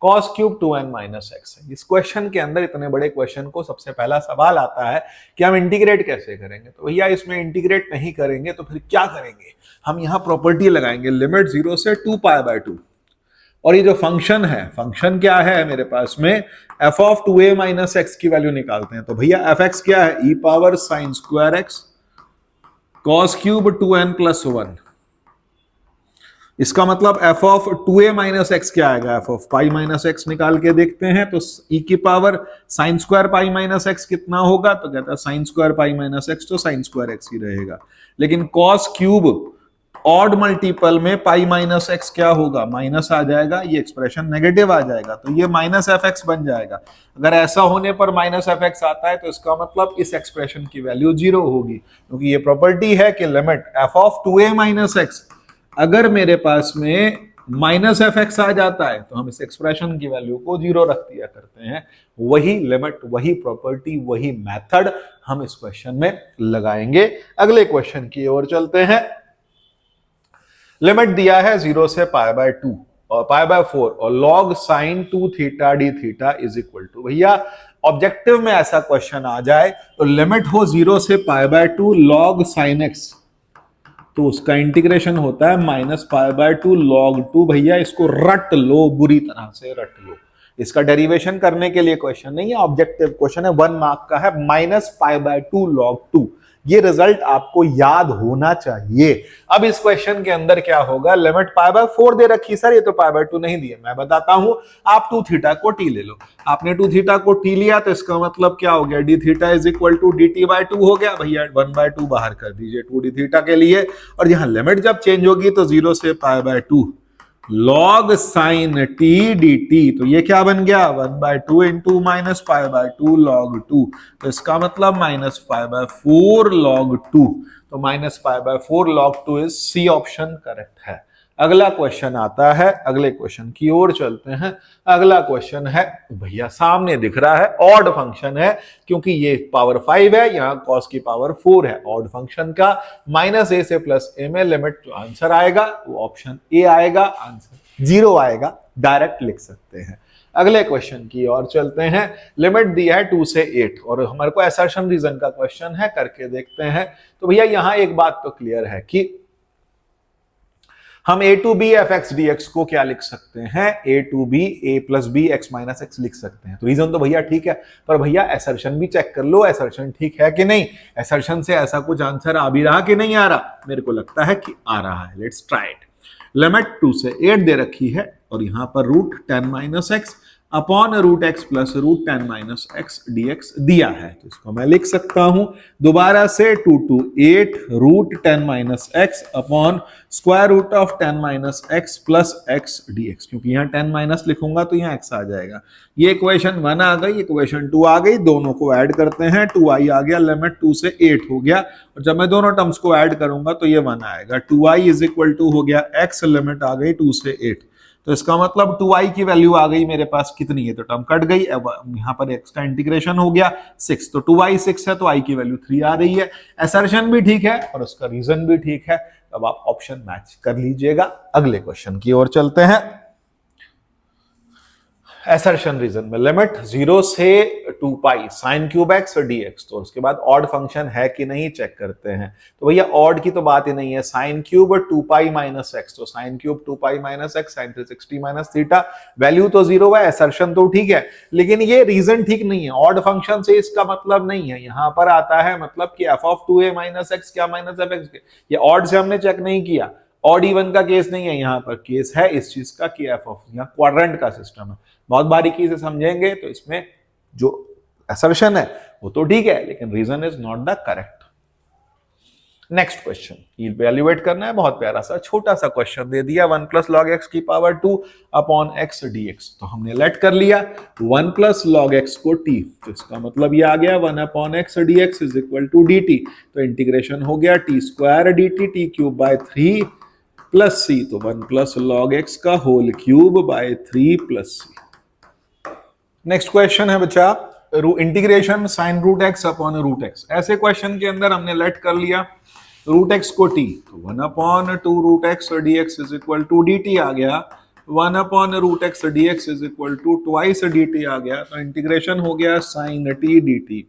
cos cube 2n minus x है। इस क्वेश्चन के अंदर, इतने बड़े क्वेश्चन को सबसे पहला सवाल आता है कि हम इंटीग्रेट कैसे करेंगे। तो भैया इसमें इंटीग्रेट नहीं करेंगे तो फिर क्या करेंगे, हम यहां प्रॉपर्टी लगाएंगे लिमिट 0 से 2π/2, और ये जो फंक्शन है, फंक्शन क्या है मेरे पास में, f of 2a minus x की वैल्यू निकालते हैं। तो भैया fx क्या है, e power sine square x cos cube 2n plus 1। इसका मतलब f of 2a minus x क्या आएगा, f of pi minus x निकाल के देखते हैं। तो e की power sine square pi minus x कितना होगा, तो कहता है sine square pi minus X, तो साइन स्क्वायर एक्स ही रहेगा। लेकिन cos क्यूब ऑड मल्टीपल में पाई माइनस एक्स क्या होगा, माइनस आ जाएगा, ये एक्सप्रेशन नेगेटिव आ जाएगा, तो ये माइनस एफ एक्स बन जाएगा। अगर ऐसा होने पर माइनस एफ एक्स आता है तो इसका मतलब इस एक्सप्रेशन की वैल्यू 0 होगी, क्योंकि ये प्रॉपर्टी है कि limit F of 2a minus x, अगर मेरे पास में माइनस एफ एक्स आ जाता है तो हम इस एक्सप्रेशन की वैल्यू को 0 रख दिया करते हैं। वही लिमिट, वही प्रॉपर्टी, वही मेथड हम इस क्वेश्चन में लगाएंगे। अगले क्वेश्चन की ओर चलते हैं। लिमिट दिया है 0 से π/2 और π/4 और log sin 2 theta d theta is equal to, भैया ऑब्जेक्टिव में ऐसा क्वेश्चन आ जाए तो लिमिट हो 0 से π/2 log sin x, तो उसका इंटीग्रेशन होता है -π/2 log 2। भैया इसको रट लो, बुरी तरह से रट लो। इसका डेरिवेशन करने के लिए क्वेश्चन नहीं है, ऑब्जेक्टिव क्वेश्चन है, 1 मार्क का है, -π/2 log 2। ये रिजल्ट आपको याद होना चाहिए। अब इस क्वेश्चन के अंदर क्या होगा, लिमिट π/4 दे रखी, सर ये तो π/2 नहीं दिया। मैं बताता हूं, आप 2 थीटा को t ले लो। आपने 2 थीटा को t लिया तो इसका मतलब क्या हो गया, d theta is equal to dt/2 हो गया। भैया 1/2 बाहर कर दीजिए 2d थीटा के लिए, और यहां लिमिट जब चेंज होगी तो 0 से π/2 log sin t dt, तो ये क्या बन गया, 1/2 इंटू -π/2 log 2, तो इसका मतलब -π/4 log 2, तो -π/4 log 2 is C option correct है। अगला क्वेश्चन आता है, अगले क्वेश्चन की ओर चलते हैं। अगला क्वेश्चन है, भैया सामने दिख रहा है ऑड फंक्शन है, क्योंकि ये पावर 5 है, यहाँ cos की पावर 4 है। ऑड फंक्शन का -a से +a में लिमिट, जो आंसर आएगा वो ऑप्शन ए आएगा, आंसर 0 आएगा, डायरेक्ट लिख सकते हैं। अगले क्वेश्चन की ओर चलते हैं। लिमिट दिया है 2 से 8 और हमारे को असर्शन रीजन का क्वेश्चन है, करके देखते हैं। तो भैया यहाँ एक बात तो क्लियर है कि हम a to b fx dx को क्या लिख सकते हैं, a to b a plus b x minus x लिख सकते हैं। तो रीजन तो भैया ठीक है, पर भैया असर्शन भी चेक कर लो, असर्शन ठीक है कि नहीं। असर्शन से ऐसा कुछ आंसर आ भी रहा कि नहीं आ रहा, मेरे को लगता है कि आ रहा है। Let's try it. लिमिट 2 से 8 दे रखी है और यहां पर root 10 minus x upon root x plus root 10 minus x dx दिया है। तो इसको मैं लिख सकता हूं दोबारा से, 2 to 8 root 10 minus x upon square root of 10 minus x plus x dx, क्योंकि यहाँ 10 माइनस लिखूंगा तो यहाँ x आ जाएगा। ये इक्वेशन 1 आ गई, इक्वेशन 2 आ गई, दोनों को ऐड करते हैं, 2i आ गया, लिमिट 2 से 8 हो गया, और जब मैं दोनों टर्म्स को ऐड करूंगा तो ये 1 आएगा। 2i इज इक्वल टू हो गया x, लिमिट आ गई 2 से 8, तो इसका मतलब 2i की वैल्यू आ गई मेरे पास कितनी है, तो टर्म कट गई। अब यहां पर x का इंटीग्रेशन हो गया 6, तो 2i 6 है, तो i की वैल्यू 3 आ रही है। असर्शन भी ठीक है और उसका रीजन भी ठीक है। अब आप ऑप्शन मैच कर लीजिएगा। अगले क्वेश्चन की ओर चलते हैं। असर्शन रीजन में लिमिट 0 से 2π sin क्यूब x और dx, तो उसके बाद ऑड फंक्शन है कि नहीं चेक करते हैं। तो भैया ऑड की तो बात ही नहीं है, sin क्यूब और 2π माइनस एक्स, तो sin cube 2π minus X sin 360 minus theta, value तो 0 है, असर्शन तो ठीक है, लेकिन ये रीजन ठीक नहीं है। ऑड फंक्शन से इसका मतलब नहीं है, यहां पर आता है मतलब कि f of 2a minus x क्या माइनस एफ एक्स, ये ऑड से हमने चेक नहीं किया। ऑड इवन का केस नहीं है, यहाँ पर केस है इस चीज का कि f ऑफ, यहाँ क्वाड्रेंट का सिस्टम है, बहुत बारीकी से समझेंगे तो इसमें जो असर्शन है वो तो ठीक है, लेकिन reason is not the correct. Next question evaluate करना है, बहुत प्यारा सा छोटा सा क्वेश्चन दे दिया, 1 प्लस लॉग एक्स की पावर 2 अपॉन एक्स dx, तो हमने लेट कर लिया 1 प्लस लॉग एक्स को t, तो इसका मतलब ये आ गया 1 upon x dx is equal to dt, तो इंटीग्रेशन हो गया t square dt t cube by 3 plus c, तो 1 प्लस लॉग एक्स का whole cube by 3 plus c। Next question है बच्चा integration sine root x upon root x. ऐसे question के अंदर हमने लेट कर लिया रूट एक्स को t, तो 1 अपॉन 2 root X D X is equal to D T आ गया 1 upon root X D X is equal to twice D T आ गया, तो इंटीग्रेशन हो गया साइन टी डी टी,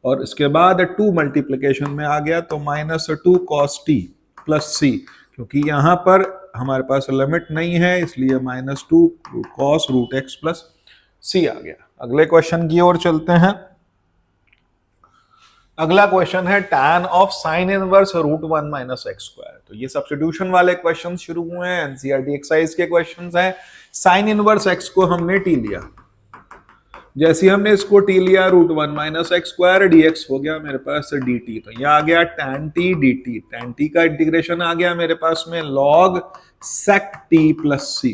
और इसके बाद 2 मल्टीप्लीकेशन में आ गया तो -2 cos t प्लस सी, क्योंकि यहां पर हमारे पास लिमिट नहीं है इसलिए -2 cos रूट एक्स प्लस सी आ गया। अगले क्वेश्चन की ओर चलते हैं। अगला क्वेश्चन है tan of sine inverse root 1 minus x square. तो ये सब्स्टिट्यूशन वाले क्वेश्चन शुरू हुए हैं, एनसीईआरटी एक्सरसाइज के क्वेश्चंस हैं। साइन इनवर्स एक्स को हमने टी लिया, जैसे हमने इसको टी लिया root 1 minus x square dx हो गया मेरे पास डी टी, तो यह आ गया tan t dt। tan t का इंटीग्रेशन आ गया मेरे पास में log sec t प्लस सी,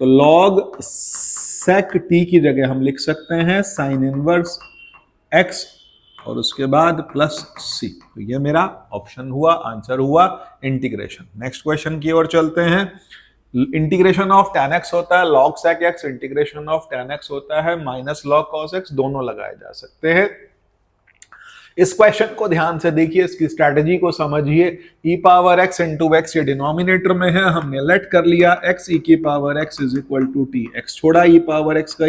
तो log sec t की जगह हम लिख सकते हैं साइन इनवर्स x और उसके बाद प्लस सी, तो ये मेरा ऑप्शन हुआ, आंसर हुआ इंटीग्रेशन। नेक्स्ट क्वेश्चन की ओर चलते हैं। इंटीग्रेशन ऑफ tan x होता है log sec x, integration of tan x होता है माइनस log cos x, दोनों लगाए जा सकते हैं। इस क्वेश्चन को ध्यान से देखिए, इसकी स्ट्रेटजी को समझिए। e power x into x ये डिनोमिनेटर में है, हमने लेट कर लिया x e की power x is equal to t, x छोड़ा e पावर x का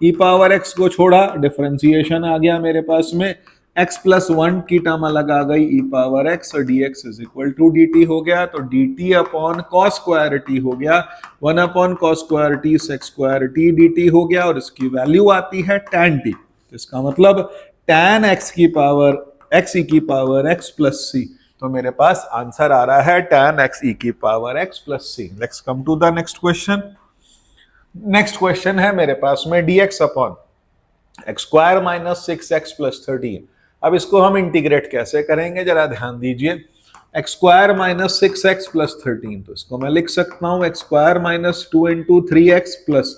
e पावर x को छोड़ा, डिफरेंशिएशन आ गया मेरे पास में, x प्लस 1 की टर्म अलग आ गई e पावर x और dx is equal to dt हो गया, तो dt upon cos square t हो गया, 1 upon cos square t sec square t dt हो गया, और इसकी वैल्यू आती है tan t, इसका मतलब tan x की पावर x e की पावर x प्लस c, तो मेरे पास आंसर आ रहा है tan x e की power x plus c। Let's come to the next question. Next question है मेरे पास में dx upon x square minus 6x plus 13। अब इसको हम इंटीग्रेट कैसे करेंगे जरा ध्यान दीजिए। X square minus 6x plus 13, तो इसको मैं लिख सकता हूं x square minus 2 into 3x plus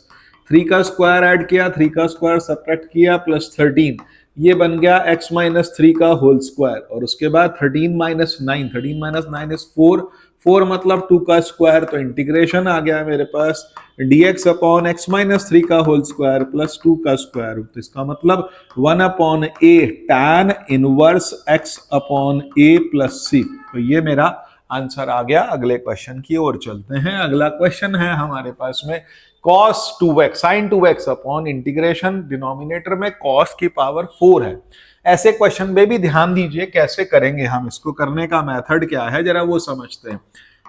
3 का स्क्वायर ऐड किया, 3 का स्क्वायर सब्ट्रैक्ट किया प्लस 13, ये बन गया x माइनस 3 का होल स्क्वायर, और उसके बाद 13 माइनस 9, 13 माइनस 9 इज 4, 4 मतलब 2 का स्क्वायर, तो इंटीग्रेशन आ गया मेरे पास dx अपॉन x माइनस 3 का होल स्क्वायर प्लस 2 का स्क्वायर, तो इसका मतलब 1 upon a tan inverse x upon a plus c, तो ये मेरा आंसर आ गया। अगले क्वेश्चन की ओर चलते हैं। अगला क्वेश्चन है हमारे पास में cos 2x sin 2x upon integration, denominator में cos की पावर 4 है। ऐसे क्वेश्चन में भी ध्यान दीजिए कैसे करेंगे हम, इसको करने का मेथड क्या है जरा वो समझते हैं।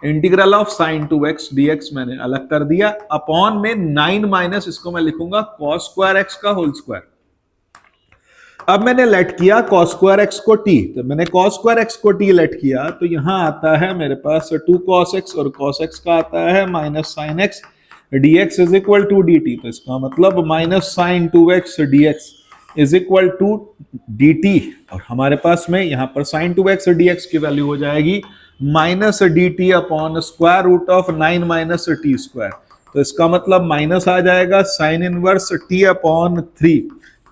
Integral of sin 2x dx मैंने अलग कर दिया, अपॉन में 9 माइनस इसको मैं लिखूंगा cos स्क्वायर x का होल स्क्वायर। अब मैंने लेट किया cos स्क्वायर x को t, तो मैंने cos स्क्वायर x को t लेट किया, तो यहां आता है मेरे पास 2 cos x और cos x का आता है minus sin x dx is equal to dt, तो इसका मतलब minus sin 2x dx is equal to dt, और हमारे पास में यहां पर sin 2x dx की वैल्यू हो जाएगी minus dt upon square root of 9 minus T square, तो इसका मतलब माइनस आ जाएगा sine inverse t upon 3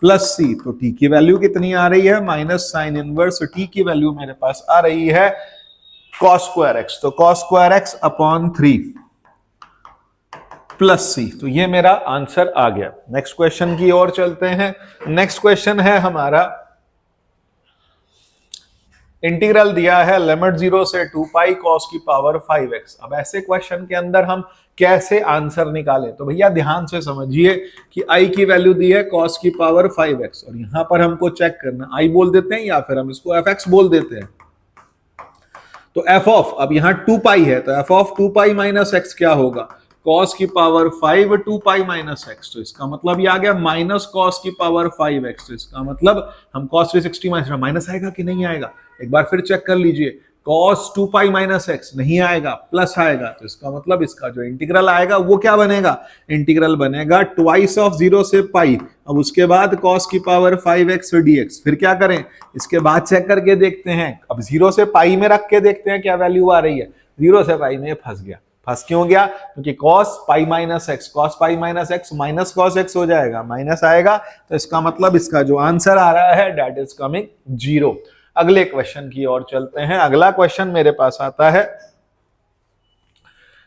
plus c, तो t की वैल्यू कितनी आ रही है माइनस साइन इनवर्स t की वैल्यू मेरे पास आ रही है cos स्क्वायर x, तो cos square x upon 3 plus सी, तो ये मेरा आंसर आ गया। नेक्स्ट क्वेश्चन की ओर चलते हैं। नेक्स्ट क्वेश्चन है हमारा, इंटीग्रल दिया है लिमिट 0 से 2 पाई cos की पावर 5x। अब ऐसे क्वेश्चन के अंदर हम कैसे आंसर निकालें, तो भैया ध्यान से समझिए कि i की वैल्यू दी है cos की पावर 5x, और यहां पर हमको चेक करना i बोल देते हैं या फिर हम इसको fx बोल देते हैं। तो f ऑफ, अब यहां 2 पाई है तो f of 2 pi minus x क्या होगा, cos की पावर 5 2 पाई माइनस x, तो इसका मतलब ये आ गया माइनस cos की पावर 5x, तो इसका मतलब हम cos 360 माइनस आएगा कि नहीं आएगा, एक बार फिर चेक कर लीजिए। cos 2 पाई माइनस x नहीं आएगा, प्लस आएगा, तो इसका मतलब इसका जो इंटीग्रल आएगा वो क्या बनेगा, इंटीग्रल बनेगा ट्वाइस ऑफ 0 से पाई, अब उसके बाद cos की पावर 5x dx, फिर क्या करें इसके बाद चेक करके देखते हैं। अब 0 से पाई में रख के देखते हैं क्या वैल्यू आ रही है, 0 से पाई में फंस गया, फंस क्यों गया, क्योंकि cos pi minus x, cos pi minus x minus cos x हो जाएगा, माइनस आएगा, तो इसका मतलब इसका जो आंसर आ रहा है दैट इज कमिंग 0। अगले क्वेश्चन की ओर चलते हैं। अगला क्वेश्चन मेरे पास आता है,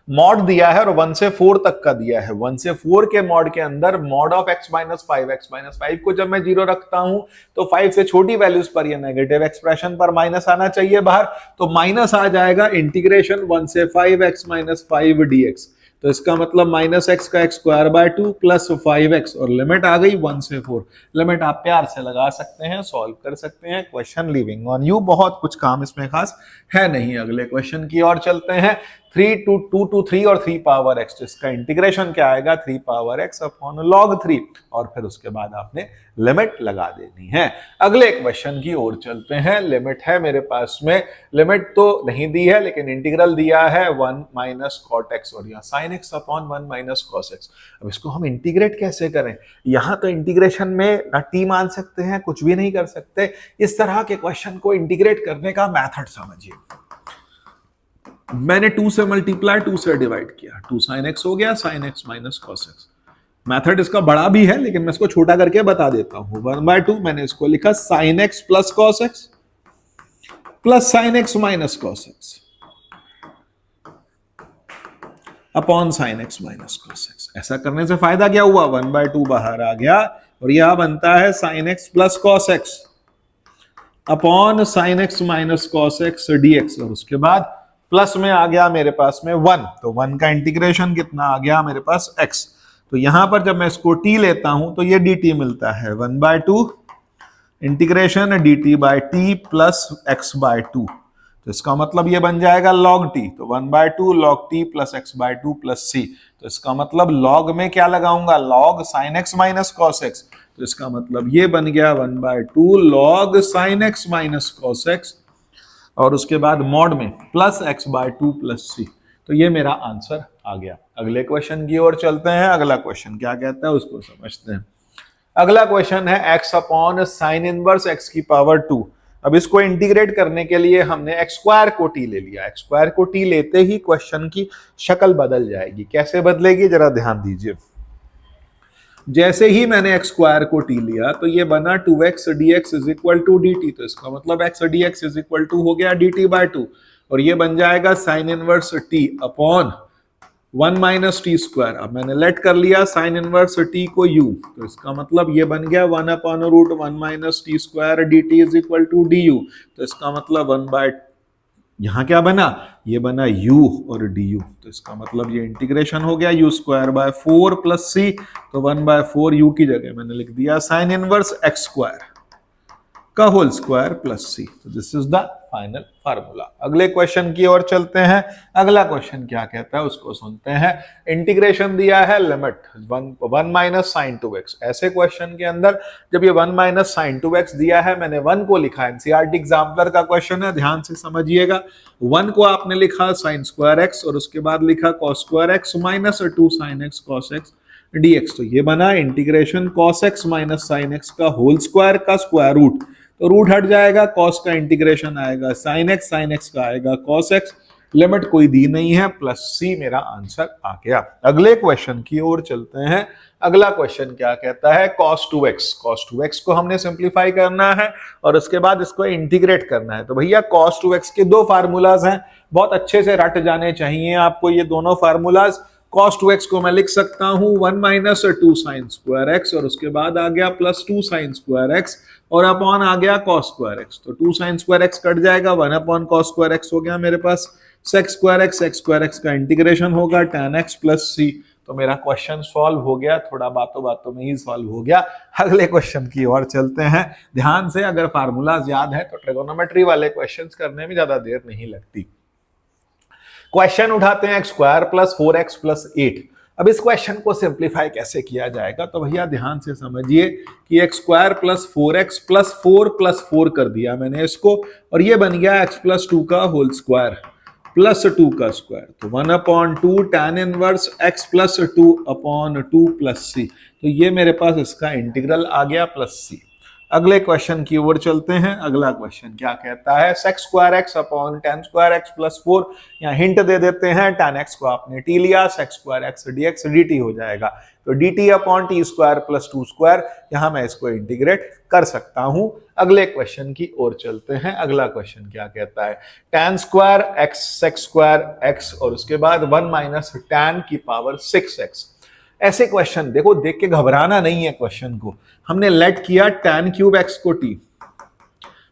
मॉड दिया है और 1 से 4 तक का दिया है। 1 से 4 के मॉड के अंदर मॉड ऑफ x माइनस 5 को जब मैं 0 रखता हूं तो 5 से छोटी वैल्यूज पर ये नेगेटिव एक्सप्रेशन पर माइनस आना चाहिए बाहर, तो माइनस आ जाएगा इंटीग्रेशन 1 से 5x माइनस 5 dx। तो इसका मतलब माइनस एक्स का x square by 2 plus 5x और लिमिट आ गई 1 से 4। लिमिट आप प्यार से लगा सकते हैं, सॉल्व कर सकते हैं। क्वेश्चन लिविंग ऑन यू, बहुत कुछ काम इसमें खास है नहीं। अगले क्वेश्चन की ओर चलते हैं। 3 to 2 to 3 और 3 पावर x, तो इसका इंटीग्रेशन क्या आएगा 3 पावर x अपॉन log 3 और फिर उसके बाद आपने लिमिट लगा देनी है। अगले क्वेश्चन की ओर चलते हैं। लिमिट है मेरे पास में, लिमिट तो नहीं दी है लेकिन इंटीग्रल दिया है 1 माइनस कॉट एक्स और यहाँ sign x upon 1 minus cos x. अब इसको हम इंटीग्रेट कैसे करें? यहाँ तो इंटीग्रेशन में ना टी मान सकते हैं, कुछ भी नहीं कर सकते। इस तरह के क्वेश्चन को इंटीग्रेट करने का मेथड समझिए। मैंने 2 से मल्टीप्लाई 2 से डिवाइड किया, 2 साइन एक्स हो गया, sign x minus cos x. Method इसका बड़ा भी है लेकिन मैं इसको छोटा करके बता देता हूं। 1/2 मैंने इसको लिखा sine x plus cos x plus sine x minus cos x upon sine x minus cos x. ऐसा करने से फायदा क्या हुआ? 1/2 बाहर आ गया और यह बनता है sine x plus cos x upon sine x minus cos x dx और उसके बाद प्लस में आ गया मेरे पास में 1, तो 1 का इंटीग्रेशन कितना आ गया मेरे पास x। तो यहां पर जब मैं इसको t लेता हूं तो ये dt मिलता है 1/2 integration dt by t plus x/2। तो इसका मतलब ये बन जाएगा log t, तो 1/2 log t plus x/2 plus c। तो इसका मतलब log में क्या लगाऊंगा? log sin x minus cos x। तो इसका मतलब ये बन गया 1/2 log sin x minus cos x और उसके बाद मॉड में प्लस x/2 प्लस c। तो ये मेरा आंसर आ गया। अगले क्वेश्चन की ओर चलते हैं। अगला क्वेश्चन क्या कहता है उसको समझते हैं। अगला क्वेश्चन है x upon sine inverse x की पावर 2। अब इसको इंटीग्रेट करने के लिए हमने एक्स स्क्वायर को t ले लिया। एक्स स्क्वायर को t लेते ही क्वेश्चन की शक्ल बदल जाएगी। कैसे बदलेगी जरा ध्यान दीजिए। जैसे ही मैंने एक्स स्क्वायर को t लिया तो ये बना 2x dx is equal to dt। तो इसका मतलब x dx is equal to हो गया dt/2 और ये बन जाएगा sine inverse t upon 1 minus T square. अब मैंने लेट कर लिया साइन इनवर्स t को u, तो इसका मतलब ये बन गया 1 upon root 1 minus T square dt is equal to du। तो इसका मतलब 1/, यहां क्या बना? ये बना u और du। तो इसका मतलब ये इंटीग्रेशन हो गया u square by 4 plus c। तो 1/4 u की जगह मैंने लिख दिया साइन इनवर्स x स्क्वायर का होल स्क्वायर प्लस c। तो this is the final formula. अगले क्वेश्चन की ओर चलते हैं। अगला क्वेश्चन क्या कहता है उसको सुनते हैं। इंटीग्रेशन दिया है लिमिट 1 माइनस साइन 2x। ऐसे क्वेश्चन के अंदर जब ये 1 माइनस साइन 2x दिया है, मैंने 1 को लिखा, एनसीईआरटी एग्जाम्पलर का क्वेश्चन है, ध्यान से समझिएगा। 1 को आपने लिखा साइन स्क्वायर x और उसके बाद लिखा cos square x minus 2 sine x cos x dx। तो ये बना integration cos x minus sine x का होल स्क्वायर का स्क्वायर रूट। तो रूट हट जाएगा, कॉस का इंटीग्रेशन आएगा साइन x का आएगा कॉस x। लिमिट कोई दी नहीं है, प्लस c मेरा आंसर आ गया। अगले क्वेश्चन की ओर चलते हैं। अगला क्वेश्चन क्या कहता है? cos 2x। cos 2x को हमने सिंप्लीफाई करना है और उसके बाद इसको इंटीग्रेट करना है। तो भैया cos 2x के दो फार्मूलाज हैं, बहुत अच्छे से रट जाने चाहिए आपको ये दोनों फार्मूलाज। cos 2x को मैं लिख सकता हूं 1 माइनस 2 साइन स्क्वायर x और उसके बाद आ गया प्लस 2 साइन स्क्वायर x और अपॉन आ गया cos स्क्वायर x। तो 2 साइन स्क्वायर x कट जाएगा, 1 अपॉन cos स्क्वायर x हो गया मेरे पास। sec स्क्वायर x का इंटीग्रेशन होगा tan x प्लस c। तो मेरा क्वेश्चन सॉल्व हो गया, थोड़ा बातों बातों में ही सॉल्व हो गया। अगले क्वेश्चन की ओर चलते हैं। ध्यान से, अगर फार्मूलाज याद है तो ट्रिगोनोमेट्री वाले क्वेश्चंस करने में ज्यादा देर नहीं लगती। क्वेश्चन उठाते हैं x square plus 4x plus 8। अब इस क्वेश्चन को सिंप्लीफाई कैसे किया जाएगा? तो भैया ध्यान से समझिए कि x square plus 4x plus 4 कर दिया मैंने इसको और ये बन गया x प्लस 2 का होल स्क्वायर प्लस 2 का स्क्वायर। तो 1/2 tan inverse x plus 2 upon 2 plus c। तो ये मेरे पास इसका इंटीग्रल आ गया प्लस c। अगले क्वेश्चन की ओर चलते हैं। अगला क्वेश्चन क्या कहता है? sec square x upon tan square x plus 4। यहाँ हिंट दे देते हैं, tan x को आपने t लिया, sec square x dx dt हो जाएगा। तो dt upon t square plus 2 square, यहाँ मैं इसको इंटीग्रेट कर सकता हूं। अगले क्वेश्चन की ओर चलते हैं। अगला क्वेश्चन क्या कहता है? tan square x sec square x और उसके बाद 1 माइनस tan की पावर 6x। ऐसे क्वेश्चन देखो, देख के घबराना नहीं है क्वेश्चन को। हमने लेट किया tan क्यूब x को t,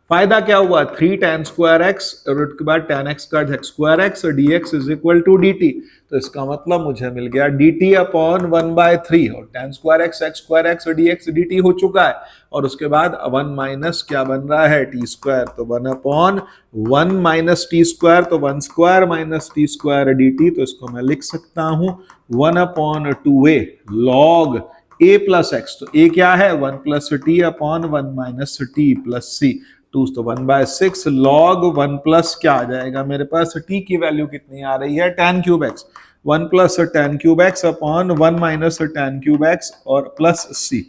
फायदा क्या हुआ, 3 tan स्क्वायर एक्स और उसके बाद tan x का स्क्वायर एक्स और dx is equal to dt। तो इसका मतलब मुझे मिल गया dt अपॉन 1/3 और tan स्क्वायर एक्स और dx dt हो चुका है। और उसके बाद 1 माइनस क्या बन रहा है, t स्क्वायर, तो 1 अपॉन 1 माइनस टी स्क्वायर, तो 1 square minus T square dt। तो इसको मैं लिख सकता हूं 1 upon 2a log a plus X. तो a क्या है, 1 plus T upon 1 minus T plus C. 2 तो 1/6 लॉग 1 प्लस क्या आ जाएगा मेरे पास, t की वैल्यू कितनी आ रही है, tan cube x। 1 plus tan cube x upon 1 minus tan cube x और प्लस c।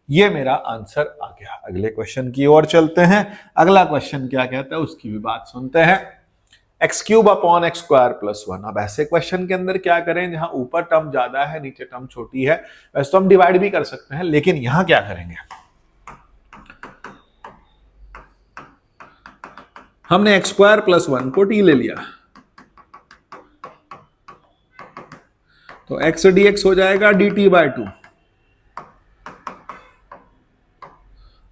ये मेरा आंसर आ गया। अगले क्वेश्चन की ओर चलते हैं। अगला क्वेश्चन क्या कहता है उसकी भी बात सुनते हैं। X cube upon x square plus 1। अब ऐसे क्वेश्चन के अंदर क्या करें जहां ऊपर टर्म ज्यादा है नीचे टर्म छोटी है। वैसे तो हम डिवाइड भी कर सकते हैं, लेकिन यहां क्या करेंगे, हमने एक्स स्क्वायर प्लस 1 को टी ले लिया, तो एक्स डी एक्स हो जाएगा डी टी बाय 2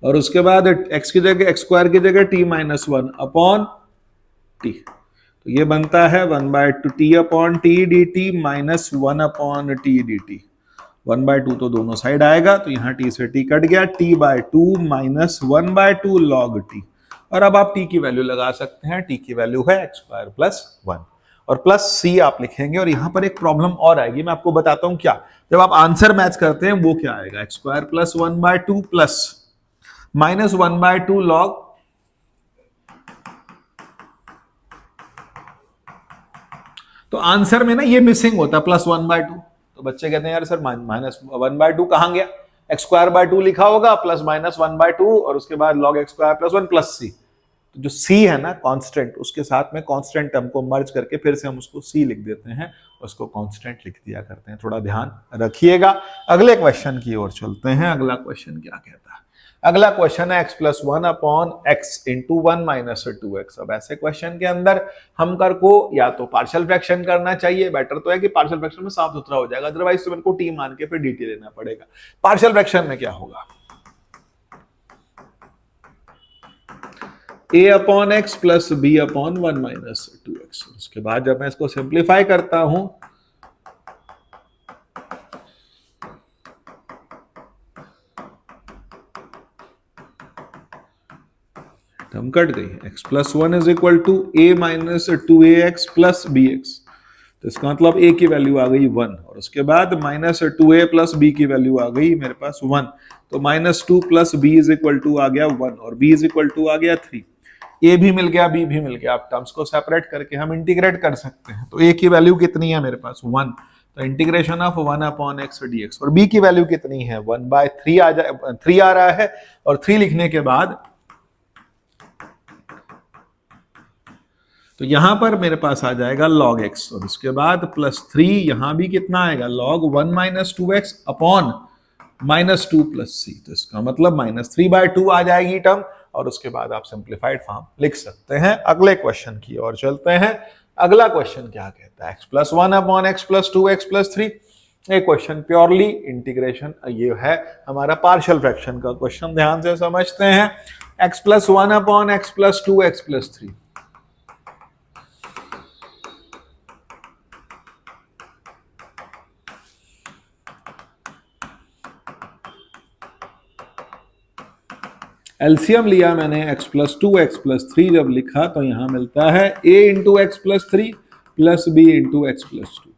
और उसके बाद एक्स की जगह एक्स स्क्वायर की जगह टी माइनस 1 अपॉन टी। तो ये बनता है 1/2 t upon t d t minus 1 upon t d t. 1/2 तो दोनों साइड आएगा, तो यहां टी से टी कट गया, t by 2 minus 1/2 log t. और अब आप टी की वैल्यू लगा सकते हैं, टी की वैल्यू है एक्स स्क्वायर प्लस 1 और प्लस सी आप लिखेंगे। और यहां पर एक प्रॉब्लम और आएगी, मैं आपको बताता हूं क्या। जब आप आंसर मैच करते हैं वो क्या आएगा, x square plus 1/2 plus minus 1/2 log, तो आंसर में ना ये मिसिंग होता है प्लस 1/2। तो बच्चे कहते हैं यार सर माइनस 1/2 कहां गया, एक्स स्क्वायर बाय 2 लिखा होगा प्लस माइनस 1/2 और उसके बाद log X square plus 1 plus सी। तो जो सी है ना कांस्टेंट, उसके साथ में कांस्टेंट टर्म को मर्ज करके फिर से हम उसको सी लिख देते हैं, उसको कांस्टेंट लिख दिया करते हैं। थोड़ा ध्यान रखिएगा। अगले क्वेश्चन की ओर चलते हैं। अगला क्वेश्चन क्या कहता है, अगला क्वेश्चन है x plus 1 upon x into 1 minus 2x। अब ऐसे क्वेश्चन के अंदर हम कर को या तो पार्शियल फ्रैक्शन करना चाहिए, बेटर तो है कि पार्शियल फ्रैक्शन में साफ सुथरा हो जाएगा, अदरवाइज तो मेरे को टी मान के फिर dt लेना पड़ेगा। पार्शियल फ्रैक्शन में क्या होगा, a upon x plus b upon 1 minus 2x। उसके बाद जब मैं इसको सिंप्लीफाई करता हूं टर्म कट गई, x plus 1 is equal to a minus 2ax plus bx। तो इसका मतलब a की वैल्यू आ गई 1 और उसके बाद माइनस 2a प्लस b की वैल्यू आ गई मेरे पास 1। तो minus 2 plus b is equal to आ गया 1 और b इज इक्वल टू आ गया 3। a भी मिल गया, b भी मिल गया। आप टर्म्स को सेपरेट करके हम इंटीग्रेट कर सकते हैं। तो a की वैल्यू कितनी है मेरे पास 1, तो integration of 1 upon x dx। और b की वैल्यू कितनी है 1/3 आ जाए, 3 आ रहा है और 3 लिखने के बाद तो यहां पर मेरे पास आ जाएगा log x और उसके बाद प्लस 3, यहां भी कितना आएगा log 1 minus 2x upon minus 2 plus सी। तो इसका मतलब माइनस 3/2 आ जाएगी टर्म और उसके बाद आप सिंप्लीफाइड फॉर्म लिख सकते हैं। अगले क्वेश्चन की ओर चलते हैं। अगला क्वेश्चन क्या कहता है, x plus 1 upon x plus 2x plus 3। एक क्वेश्चन प्योरली इंटीग्रेशन, ये है हमारा पार्शियल फ्रैक्शन का क्वेश्चन। ध्यान से समझते हैं। x plus 1 upon x plus 2x plus 3। LCM लिया मैंने x प्लस 2 एक्स प्लस 3 जब लिखा तो यहां मिलता है a into x plus 3 plus b into x plus 2।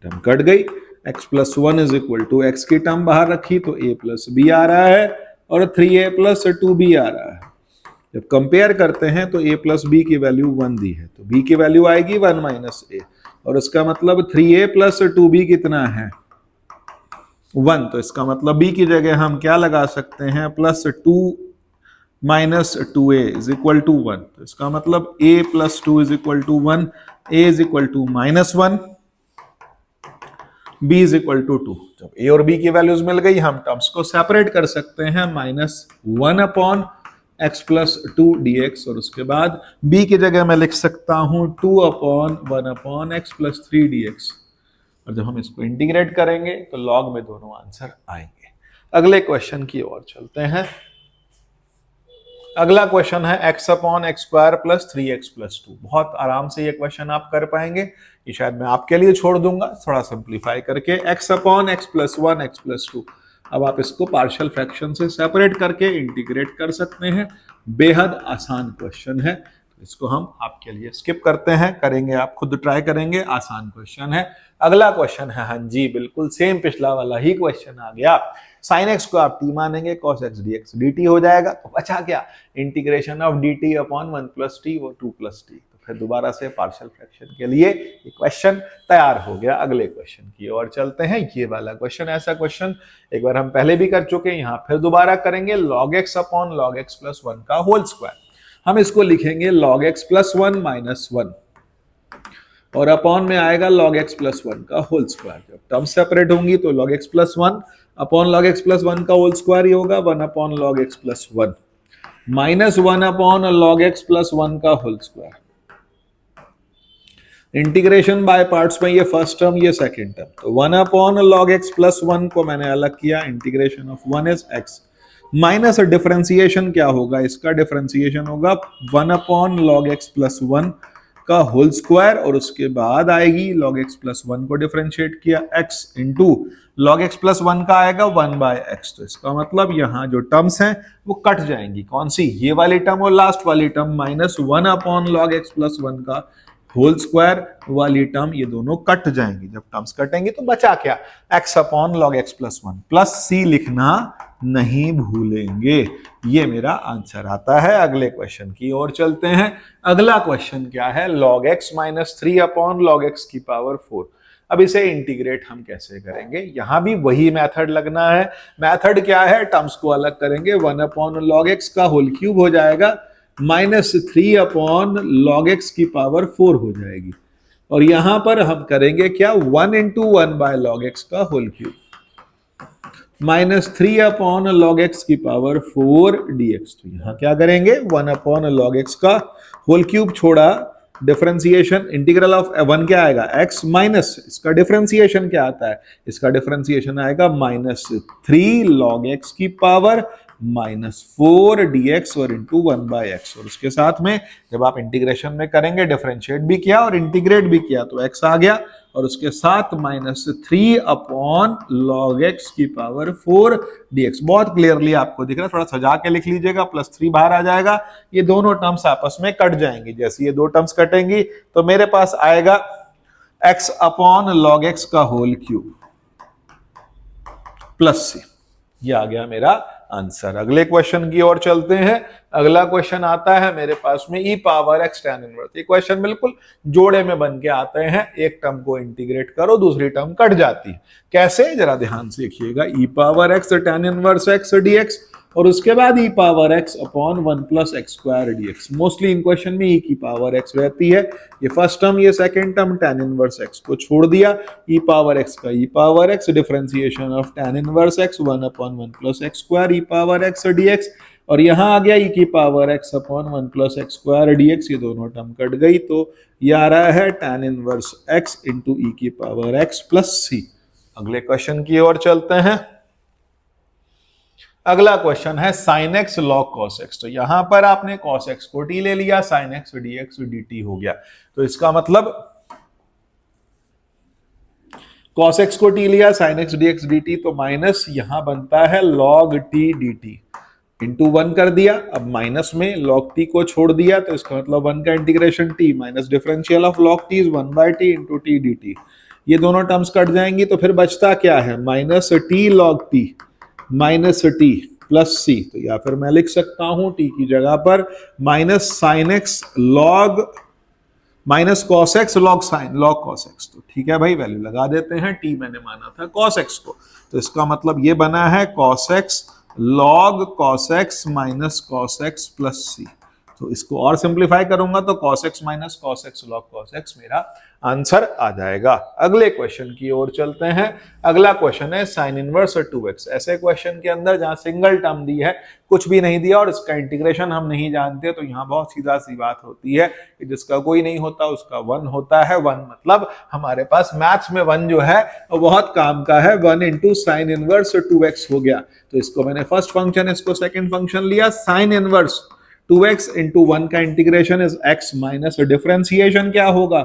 Term cut गई, x plus 1 is equal to x की टर्म बाहर रखी तो a प्लस b आ रहा है और 3a प्लस 2b आ रहा है। जब कंपेयर करते हैं तो a प्लस b की वैल्यू 1 दी है, तो b की वैल्यू आएगी 1 माइनस a और उसका मतलब 3a प्लस 2b कितना है 1। तो इसका मतलब b की जगह हम क्या लगा सकते हैं, plus 2 minus 2a is equal to 1। तो इसका मतलब a plus 2 is equal to 1, a is equal to minus 1, b is equal to 2। जब a और b की वैल्यूज मिल गई हम टर्म्स को सेपरेट कर सकते हैं, minus 1 upon x plus 2 dx और उसके बाद b की जगह मैं लिख सकता हूं 2 upon 1 upon x plus 3 dx। और जब हम इसको इंटीग्रेट करेंगे तो लॉग में दोनों आंसर आएंगे। अगले क्वेश्चन की ओर चलते हैं। अगला क्वेश्चन है x upon x square plus 3x plus 2। बहुत आराम से ये क्वेश्चन आप कर पाएंगे, ये शायद मैं आपके लिए छोड़ दूंगा थोड़ा सिंप्लीफाई करके। x upon x plus 1 x plus 2। अब आप इसको पार्शियल फ्रैक्शन से सेपरेट करके इंटीग्रेट कर सकते हैं। बेहद आसान क्वेश्चन है, इसको हम आपके लिए स्किप करते हैं, करेंगे आप खुद ट्राई करेंगे, आसान क्वेश्चन है। अगला क्वेश्चन है, हाँ जी बिल्कुल सेम पिछला वाला ही क्वेश्चन आ गया। साइन एक्स को आप टी मानेंगे, कॉस एक्स डीएक्स dt हो जाएगा। तो बचा क्या, integration of dt upon 1 plus T वो 2 प्लस टी। तो फिर दोबारा से पार्शियल फ्रैक्शन के लिए ये क्वेश्चन तैयार हो गया। अगले क्वेश्चन की ओर चलते हैं। ये वाला क्वेश्चन, ऐसा क्वेश्चन एक बार हम पहले भी कर चुके हैं, यहाँ फिर दोबारा करेंगे। log x upon log x plus 1 का होल स्क्वायर। हम इसको लिखेंगे log x प्लस 1 माइनस 1 और अपॉन में आएगा log x प्लस 1 का होल स्क्वायर। जब टर्म सेपरेट होंगी तो log x plus 1 upon log x plus 1 का होल स्क्वायर ही होगा 1 upon log x plus 1 minus 1 upon log x plus 1 का whole square. Integration by parts में ये फर्स्ट टर्म ये सेकंड टर्म, तो 1 अपॉन log x प्लस 1 को मैंने अलग किया, integration of 1 is x minus differentiation क्या होगा, इसका डिफरेंशिएशन होगा 1 अपॉन log x प्लस 1 का होल स्क्वायर और उसके बाद आएगी log x प्लस 1 को डिफरेंशिएट किया x into log x plus 1 का आएगा 1 बाय x। तो इसका मतलब यहाँ जो टर्म्स हैं वो कट जाएंगी। कौन सी, ये वाली टर्म और लास्ट वाली term, minus 1 upon log x plus 1 का होल स्क्वायर वाली टर्म, ये दोनों कट जाएंगी। जब टर्म्स कटेंगे तो बचा क्या, x upon log x plus 1 plus c लिखना नहीं भूलेंगे। ये मेरा आंसर आता है। अगले क्वेश्चन की ओर चलते हैं। अगला क्वेश्चन क्या है, log x minus 3 upon log x की पावर 4। अब इसे इंटीग्रेट हम कैसे करेंगे, यहां भी वही मेथड लगना है। मेथड क्या है, टर्म्स को अलग करेंगे, 1 अपॉन log x का होल क्यूब हो जाएगा माइनस 3 अपॉन log x की पावर 4 हो जाएगी। और यहां पर हम करेंगे क्या, 1 इंटू 1 बाय log x का whole cube minus 3 upon log x की पावर 4 dx। तो यहां क्या करेंगे, 1 अपॉन log x का होल क्यूब छोड़ा, डिफरेंशिएशन इंटीग्रल ऑफ 1 क्या आएगा x माइनस, इसका डिफरेंशिएशन क्या आता है, इसका डिफरेंशिएशन आएगा माइनस 3 log x की पावर माइनस 4 dx और इंटू 1 बाय एक्स। और उसके साथ में जब आप इंटीग्रेशन में करेंगे, डिफरेंशिएट भी किया और इंटीग्रेट भी किया तो x आ गया और उसके साथ माइनस 3 अपॉन log x की पावर 4 dx। बहुत क्लियरली आपको दिख रहा है, थोड़ा सजा के लिख लीजिएगा, प्लस 3 बाहर आ जाएगा, ये दोनों टर्म्स आपस में कट जाएंगी। जैसे ये दो टर्म्स कटेंगी तो मेरे पास आएगा x अपॉन log x का होल क्यूब प्लस c। ये आ गया मेरा आंसर। अगले क्वेश्चन की ओर चलते हैं। अगला क्वेश्चन आता है मेरे पास में e power x tan inverse. ये क्वेश्चन बिल्कुल जोड़े में बन के आते हैं, एक टर्म को इंटीग्रेट करो दूसरी टर्म कट जाती है। कैसे, जरा ध्यान से देखिएगा, e power x tan inverse x dx और उसके बाद e power x upon 1 plus x square dx। Mostly in question में e की पावर x रहती है। ये फर्स्ट टर्म, ये second term, tan inverse x को छोड़ दिया, e पावर x का e power x, differentiation of tan inverse x 1 upon 1 plus x square e power x dx। और यहां आ गया e की power x upon 1 plus x square dx। ये दोनों टर्म कट गई तो ये आ रहा है tan inverse x into e की पावर x प्लस c। अगले क्वेश्चन की ओर चलते हैं। अगला क्वेश्चन है sin x log cos x। तो यहां पर आपने cos x को t ले लिया, sin x dx dt हो गया। तो इसका मतलब cos x को t लिया, sin x dx dt, तो माइनस यहां बनता है log t dt इंटू 1 कर दिया। अब माइनस में log t को छोड़ दिया तो इसका मतलब 1 का integration t minus differential of log t is 1 by t into t dt। ये दोनों टर्म्स कट जाएंगी तो फिर बचता क्या है, minus t log t minus T plus सी। तो या फिर मैं लिख सकता हूं टी की जगह पर minus sine x log minus cos x log sign log cos x. तो ठीक है भाई, वैल्यू लगा देते हैं, टी मैंने माना था कॉस एक्स को, तो इसका मतलब ये बना है cos x log cos x minus cos x plus सी। तो इसको और सिंप्लीफाई करूंगा तो cos x minus cos x log cos x मेरा आंसर आ जाएगा। अगले क्वेश्चन की ओर चलते हैं। अगला क्वेश्चन है sin इनवर्स 2x। ऐसे क्वेश्चन के अंदर जहां सिंगल टर्म दी है, कुछ भी नहीं दिया और इसका इंटीग्रेशन हम नहीं जानते, तो यहाँ बहुत सीधा सी बात होती है कि जिसका कोई नहीं होता उसका 1 होता है। 1 मतलब हमारे पास मैथ्स में 1 जो है वो बहुत काम का है। 1 इंटू साइन इनवर्स 2x हो गया। तो इसको मैंने फर्स्ट फंक्शन, इसको सेकेंड फंक्शन लिया, साइन इनवर्स 2x इंटू 1 का integration is x minus differentiation क्या होगा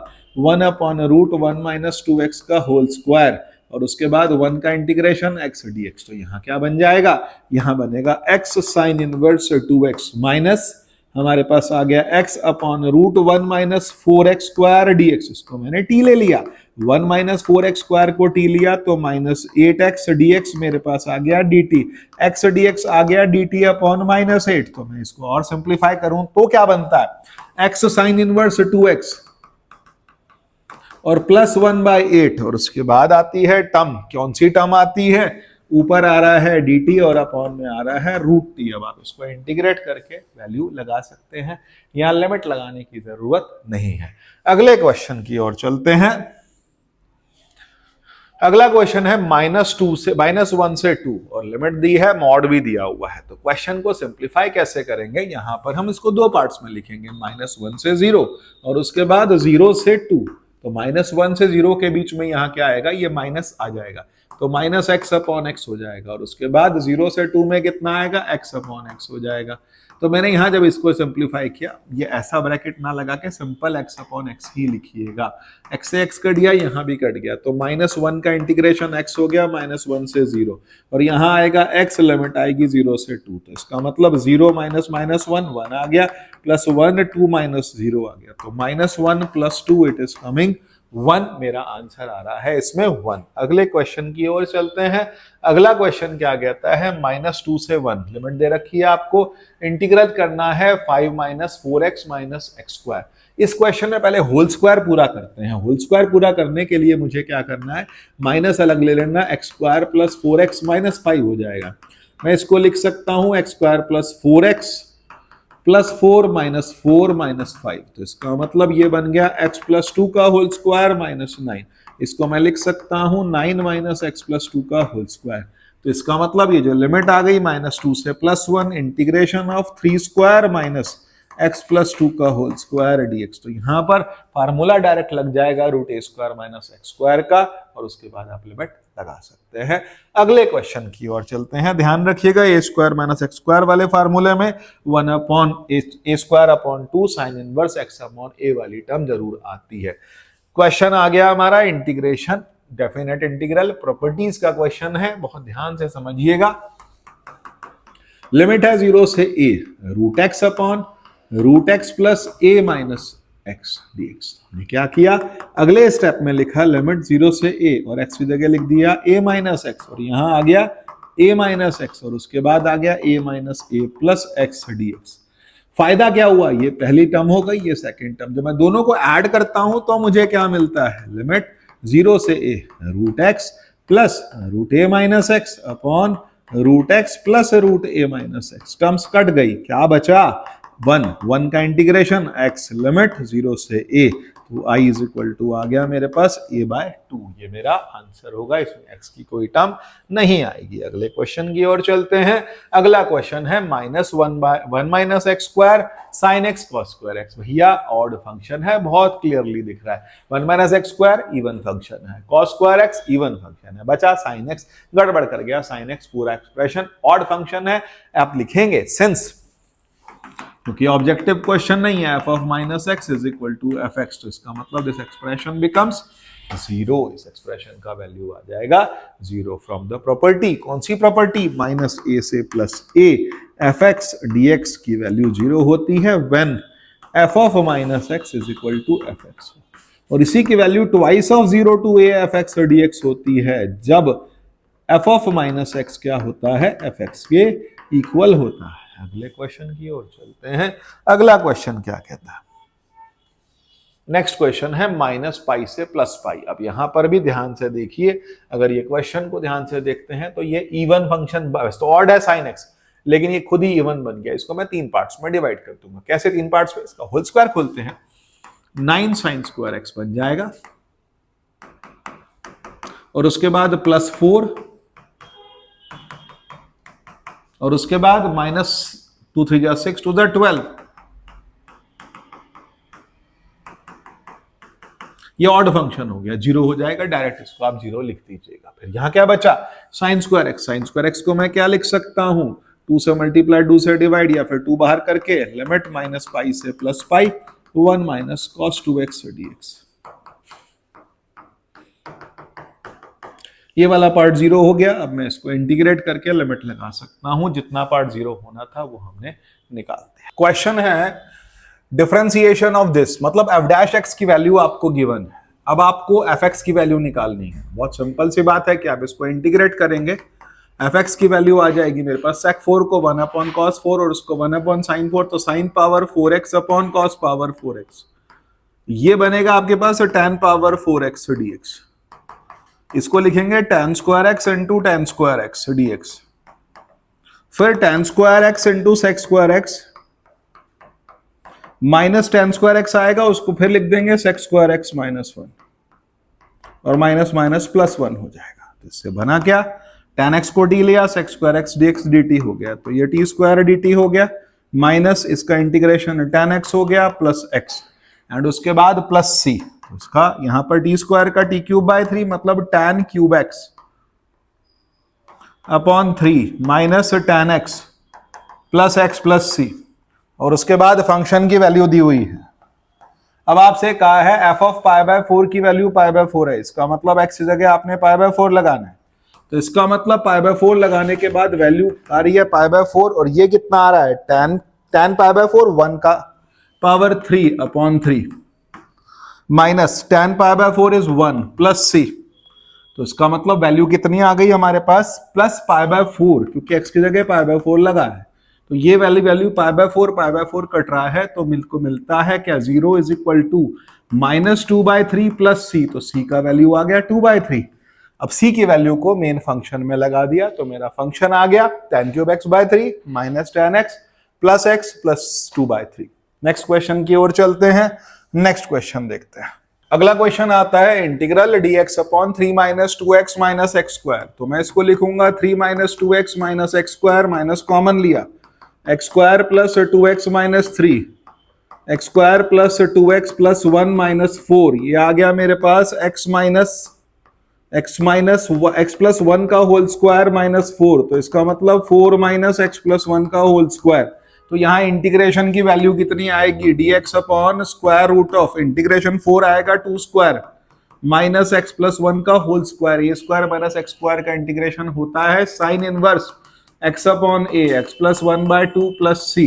1 अपॉन रूट 1 माइनस 2x का होल स्क्वायर और उसके बाद 1 का इंटीग्रेशन x dx। तो यहाँ क्या बन जाएगा, यहाँ बनेगा x sine inverse 2x minus हमारे पास आ गया x upon root 1 minus 4x square dx। इसको मैंने t ले लिया, 1 माइनस 4x स्क्वायर को t लिया तो माइनस 8x dx मेरे पास आ गया dt, x dx आ गया dt अपॉन माइनस 8। तो मैं इसको और सिंप्लीफाई करूं तो क्या बनता है, x साइन इनवर्स 2x और प्लस 1/8 और उसके बाद आती है टर्म, कौन सी टर्म आती है, ऊपर आ रहा है dt और अपॉन में आ रहा है रूट t। अब आप इसको इंटीग्रेट करके वैल्यू लगा सकते हैं, यहां लिमिट लगाने की जरूरत नहीं है। अगले क्वेश्चन की ओर चलते हैं। अगला क्वेश्चन है -1 से 2 और लिमिट दी है, मॉड भी दिया हुआ है। तो क्वेश्चन को सिंप्लीफाई कैसे करेंगे, यहां पर हम इसको दो पार्ट्स में लिखेंगे, -1 से 0 और उसके बाद 0 से 2। तो -1 से 0 के बीच में यहाँ क्या आएगा, ये माइनस आ जाएगा तो माइनस x अपॉन x हो जाएगा और उसके बाद 0 से 2 में कितना आएगा, x अपॉन x हो जाएगा। तो मैंने यहाँ जब इसको सिंप्लीफाई किया, ये ऐसा ब्रैकेट ना लगा के सिंपल x अपॉन x ही लिखिएगा, x से x कट गया, यहाँ भी कट गया तो -1 का इंटीग्रेशन x हो गया -1 से 0 और यहाँ आएगा x, लिमिट आएगी 0 से 2। तो इसका मतलब 0 माइनस -1 1 आ गया, प्लस 1 2 माइनस 0 आ गया, तो -1 प्लस 2 इट इज कमिंग 1। मेरा आंसर आ रहा है इसमें 1। अगले क्वेश्चन की ओर चलते हैं। अगला क्वेश्चन क्या कहता है, -2 से 1 लिमिट दे रखी है आपको, इंटीग्रल करना है 5 minus 4x minus x square. इस क्वेश्चन में पहले होल स्क्वायर पूरा करते हैं। होल स्क्वायर पूरा करने के लिए मुझे क्या करना है, माइनस अलग ले लेना, x square plus 4x minus 5 हो जाएगा। मैं इसको लिख सकता हूं x square plus 4x plus 4 minus 4 minus 5। तो इसका मतलब ये बन गया x प्लस 2 का होल स्क्वायर माइनस 9। इसको मैं लिख सकता हूं 9 माइनस x प्लस 2 का होल स्क्वायर। तो इसका मतलब ये जो लिमिट आ गई -2 से +1 integration of 3 square minus x plus 2 का होल स्क्वायर dx। तो यहाँ पर फार्मूला डायरेक्ट लग जाएगा root a square minus x square का और उसके बाद आप लिमिट लगा सकते हैं। अगले क्वेश्चन की ओर चलते हैं। ध्यान रखिएगा a square minus x square वाले फार्मूले में 1 upon a square upon 2 sign inverse x upon a वाली टर्म जरूर आती है। क्वेश्चन आ गया हमारा इंटीग्रेशन, डेफिनेट इंटीग्रल प्रॉपर्टीज का क्वेश्चन है, बहुत ध्यान से समझिएगा। लिमिट है 0 से a root x upon root x plus a minus x dx। हमने क्या किया, अगले स्टेप में लिखा लिमिट 0 से a और x की जगह लिख दिया a माइनस x और यहां आ गया a माइनस x और उसके बाद आ गया a minus a plus x dx। फायदा क्या हुआ, ये पहली टर्म हो गई, ये सेकंड टर्म। जब मैं दोनों को ऐड करता हूं तो मुझे क्या मिलता है, लिमिट 0 से a root x plus root a minus x upon root x plus root a minus x। Terms cut गई, क्या बचा 1 का इंटीग्रेशन x लिमिट 0 से a तो i इज इक्वल टू आ गया मेरे पास a/2। ये मेरा आंसर होगा, इसमें x की कोई टर्म नहीं आएगी। अगले क्वेश्चन की ओर चलते हैं। अगला क्वेश्चन है -1 minus x square sine x cos square x। भैया ऑड फंक्शन है, बहुत क्लियरली दिख रहा है। 1 minus x square even function है, cos square x even function है, बचा साइन x, गड़बड़ कर गया साइन x, पूरा एक्सप्रेशन ऑड फंक्शन है। आप लिखेंगे सिंस, क्योंकि ऑब्जेक्टिव क्वेश्चन नहीं है, f of minus x is equal to f x. तो इसका मतलब दिस एक्सप्रेशन बिकम्स 0। इस एक्सप्रेशन का वैल्यू आ जाएगा 0 फ्रॉम द प्रॉपर्टी। कौन सी प्रॉपर्टी, माइनस a से plus a f x dx की वैल्यू 0 होती है when f of minus x is equal to f x. और इसी की value twice of 0 to a f x dx होती है जब f ऑफ माइनस एक्स क्या होता है, एफ एक्स के इक्वल होता है। अगले क्वेश्चन की ओर चलते हैं। अगला क्वेश्चन क्या कहता है, नेक्स्ट क्वेश्चन है -π से +π। अब यहां पर भी ध्यान से देखिए, अगर ये क्वेश्चन को ध्यान से देखते हैं तो ये इवन फंक्शन तो ऑड है sin x, लेकिन ये खुद ही इवन बन गया। इसको मैं 3 पार्ट्स में डिवाइड कर दूंगा। कैसे 3 पार्ट्स में, इसका होल स्क्वायर खोलते हैं, 9 sin स्क्वायर x बन जाएगा और उसके बाद +4 और उसके बाद -2 3 6 2 12। ये ऑड फंक्शन हो गया, 0 हो जाएगा, डायरेक्ट इसको आप 0 लिख दीजिएगा। फिर यहां क्या बचा, sign square X. Sign square X को मैं क्या लिख सकता हूं, 2 से मल्टीप्लाई, 2 से डिवाइड, या फिर 2 बाहर करके लिमिट माइनस पाई से plus pi, 1 minus cos 2x dx। ये वाला पार्ट 0 हो गया। अब मैं इसको इंटीग्रेट करके लिमिट लगा सकता हूं, जितना पार्ट 0 होना था वो हमने निकाल दिया। क्वेश्चन है डिफरेंशिएशन ऑफ दिस, मतलब f डैश x की वैल्यू आपको गिवन है, अब आपको fx की वैल्यू निकालनी है। बहुत सिंपल सी बात है कि आप इसको इंटीग्रेट करेंगे, fx की वैल्यू आ जाएगी मेरे पास sec 4 को 1 अपॉन cos 4 और उसको 1 अपॉन sin 4, तो sin power 4x upon cos power 4x, ये बनेगा आपके पास tan पावर 4x dx। इसको लिखेंगे tan square x into tan square x dx, फिर tan square x into sec square x minus tan square x आएगा, उसको फिर लिख देंगे sec स्क्वायर x माइनस 1 और माइनस माइनस प्लस 1 हो जाएगा। तो इससे बना क्या, tan x को d लिया, sec square x dx dt हो गया, तो ये t स्क्वायर dt हो गया, माइनस इसका इंटीग्रेशन tan x हो गया प्लस x, एंड उसके बाद प्लस c, उसका यहां पर t स्क्वायर का t क्यूब बाय 3 मतलब tan cube x upon 3 minus tan x plus x plus c, और उसके बाद फंक्शन की वैल्यू दी हुई है। अब आपसे कहा है f ऑफ पाई बाय 4 की वैल्यू पाई बाय 4 है, इसका मतलब x की जगह आपने पाई बाय 4 लगाना है, तो इसका मतलब पाई बाय 4 लगाने के बाद वैल्यू आ रही है पाई बाय 4, और ये कितना आ रहा है tan पाई बाय 4 1 का power 3 upon 3 minus tan pi by 4 is 1 plus c, तो इसका मतलब वैल्यू कितनी आ गई हमारे पास प्लस पाई बाय 4, क्योंकि x की जगह पाई बाय 4 लगा है, तो ये वैल्यू पाई बाय 4 कट रहा है, तो को मिलता है क्या 0 is equal to minus 2/3 plus c, तो c का वैल्यू आ गया 2/3। अब c की वैल्यू को मेन फंक्शन में लगा दिया, तो मेरा फंक्शन आ गया tan cube x by 3 minus tan x plus 2/3। Next question की ओर चलते हैं, नेक्स्ट क्वेश्चन देखते हैं। अगला क्वेश्चन आता है integral dx upon 3 minus 2x minus x square, तो मैं इसको लिखूंगा 3 minus 2x minus x square, minus common लिया, x square plus 2x minus 3, x square plus 2x plus 1 minus 4, ये आ गया मेरे पास x प्लस 1 का होल स्क्वायर माइनस 4, तो इसका मतलब 4 माइनस x प्लस 1 का होल स्क्वायर, तो यहाँ इंटीग्रेशन की वैल्यू कितनी आएगी dx upon square root of integration 4 आएगा 2 स्क्वायर माइनस x प्लस 1 का होल स्क्वायर, ये स्क्वायर माइनस x स्क्वायर का इंटीग्रेशन होता है sine inverse x upon a, x plus 1/2 plus c,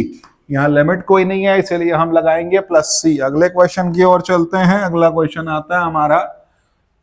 यहाँ लिमिट कोई नहीं है इसलिए हम लगाएंगे प्लस c। अगले क्वेश्चन की ओर चलते हैं। अगला क्वेश्चन आता है हमारा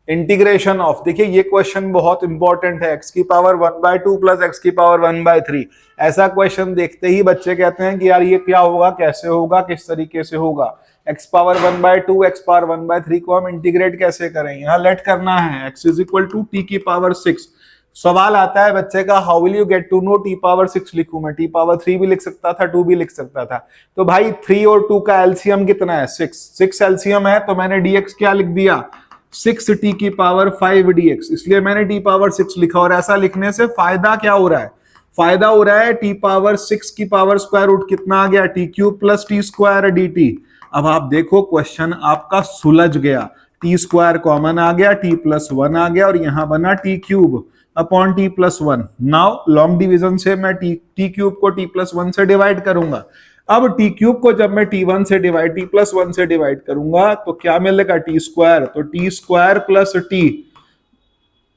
इंटीग्रेशन ऑफ, देखिए ये क्वेश्चन बहुत इंपॉर्टेंट है, x की पावर 1/2 प्लस x की पावर 1/3। ऐसा क्वेश्चन देखते ही बच्चे कहते हैं कि यार ये क्या होगा, कैसे होगा, किस तरीके से होगा, x पावर 1/2 x पावर 1/3 को हम इंटीग्रेट कैसे करें, यहाँ लेट करना है x is equal to t की पावर 6। सवाल आता है बच्चे का how will you get to know t power 6 लिखूं मैं, t पावर 3 भी लिख सकता था, 2 भी लिख सकता था, तो भाई 3 और 2 का एलसीएम कितना है 6 एलसीएम है, तो मैंने dx क्या लिख दिया 6t की पावर 5 dx, इसलिए मैंने t पावर 6 लिखा। और ऐसा लिखने से फायदा क्या हो रहा है, फायदा हो रहा है t पावर 6 की पावर स्क्वायर रूट कितना आ गया t cube plus t square dt। अब आप देखो क्वेश्चन आपका सुलझ गया, t स्क्वायर कॉमन आ गया, t प्लस 1 आ गया, और यहां बना t cube upon t plus 1। Now long division से मैं t क्यूब को t प्लस 1 से डिवाइड करूंगा। अब t क्यूब को जब मैं t1 से डिवाइड t प्लस 1 से डिवाइड करूंगा तो क्या मिलेगा t स्क्वायर, तो t square plus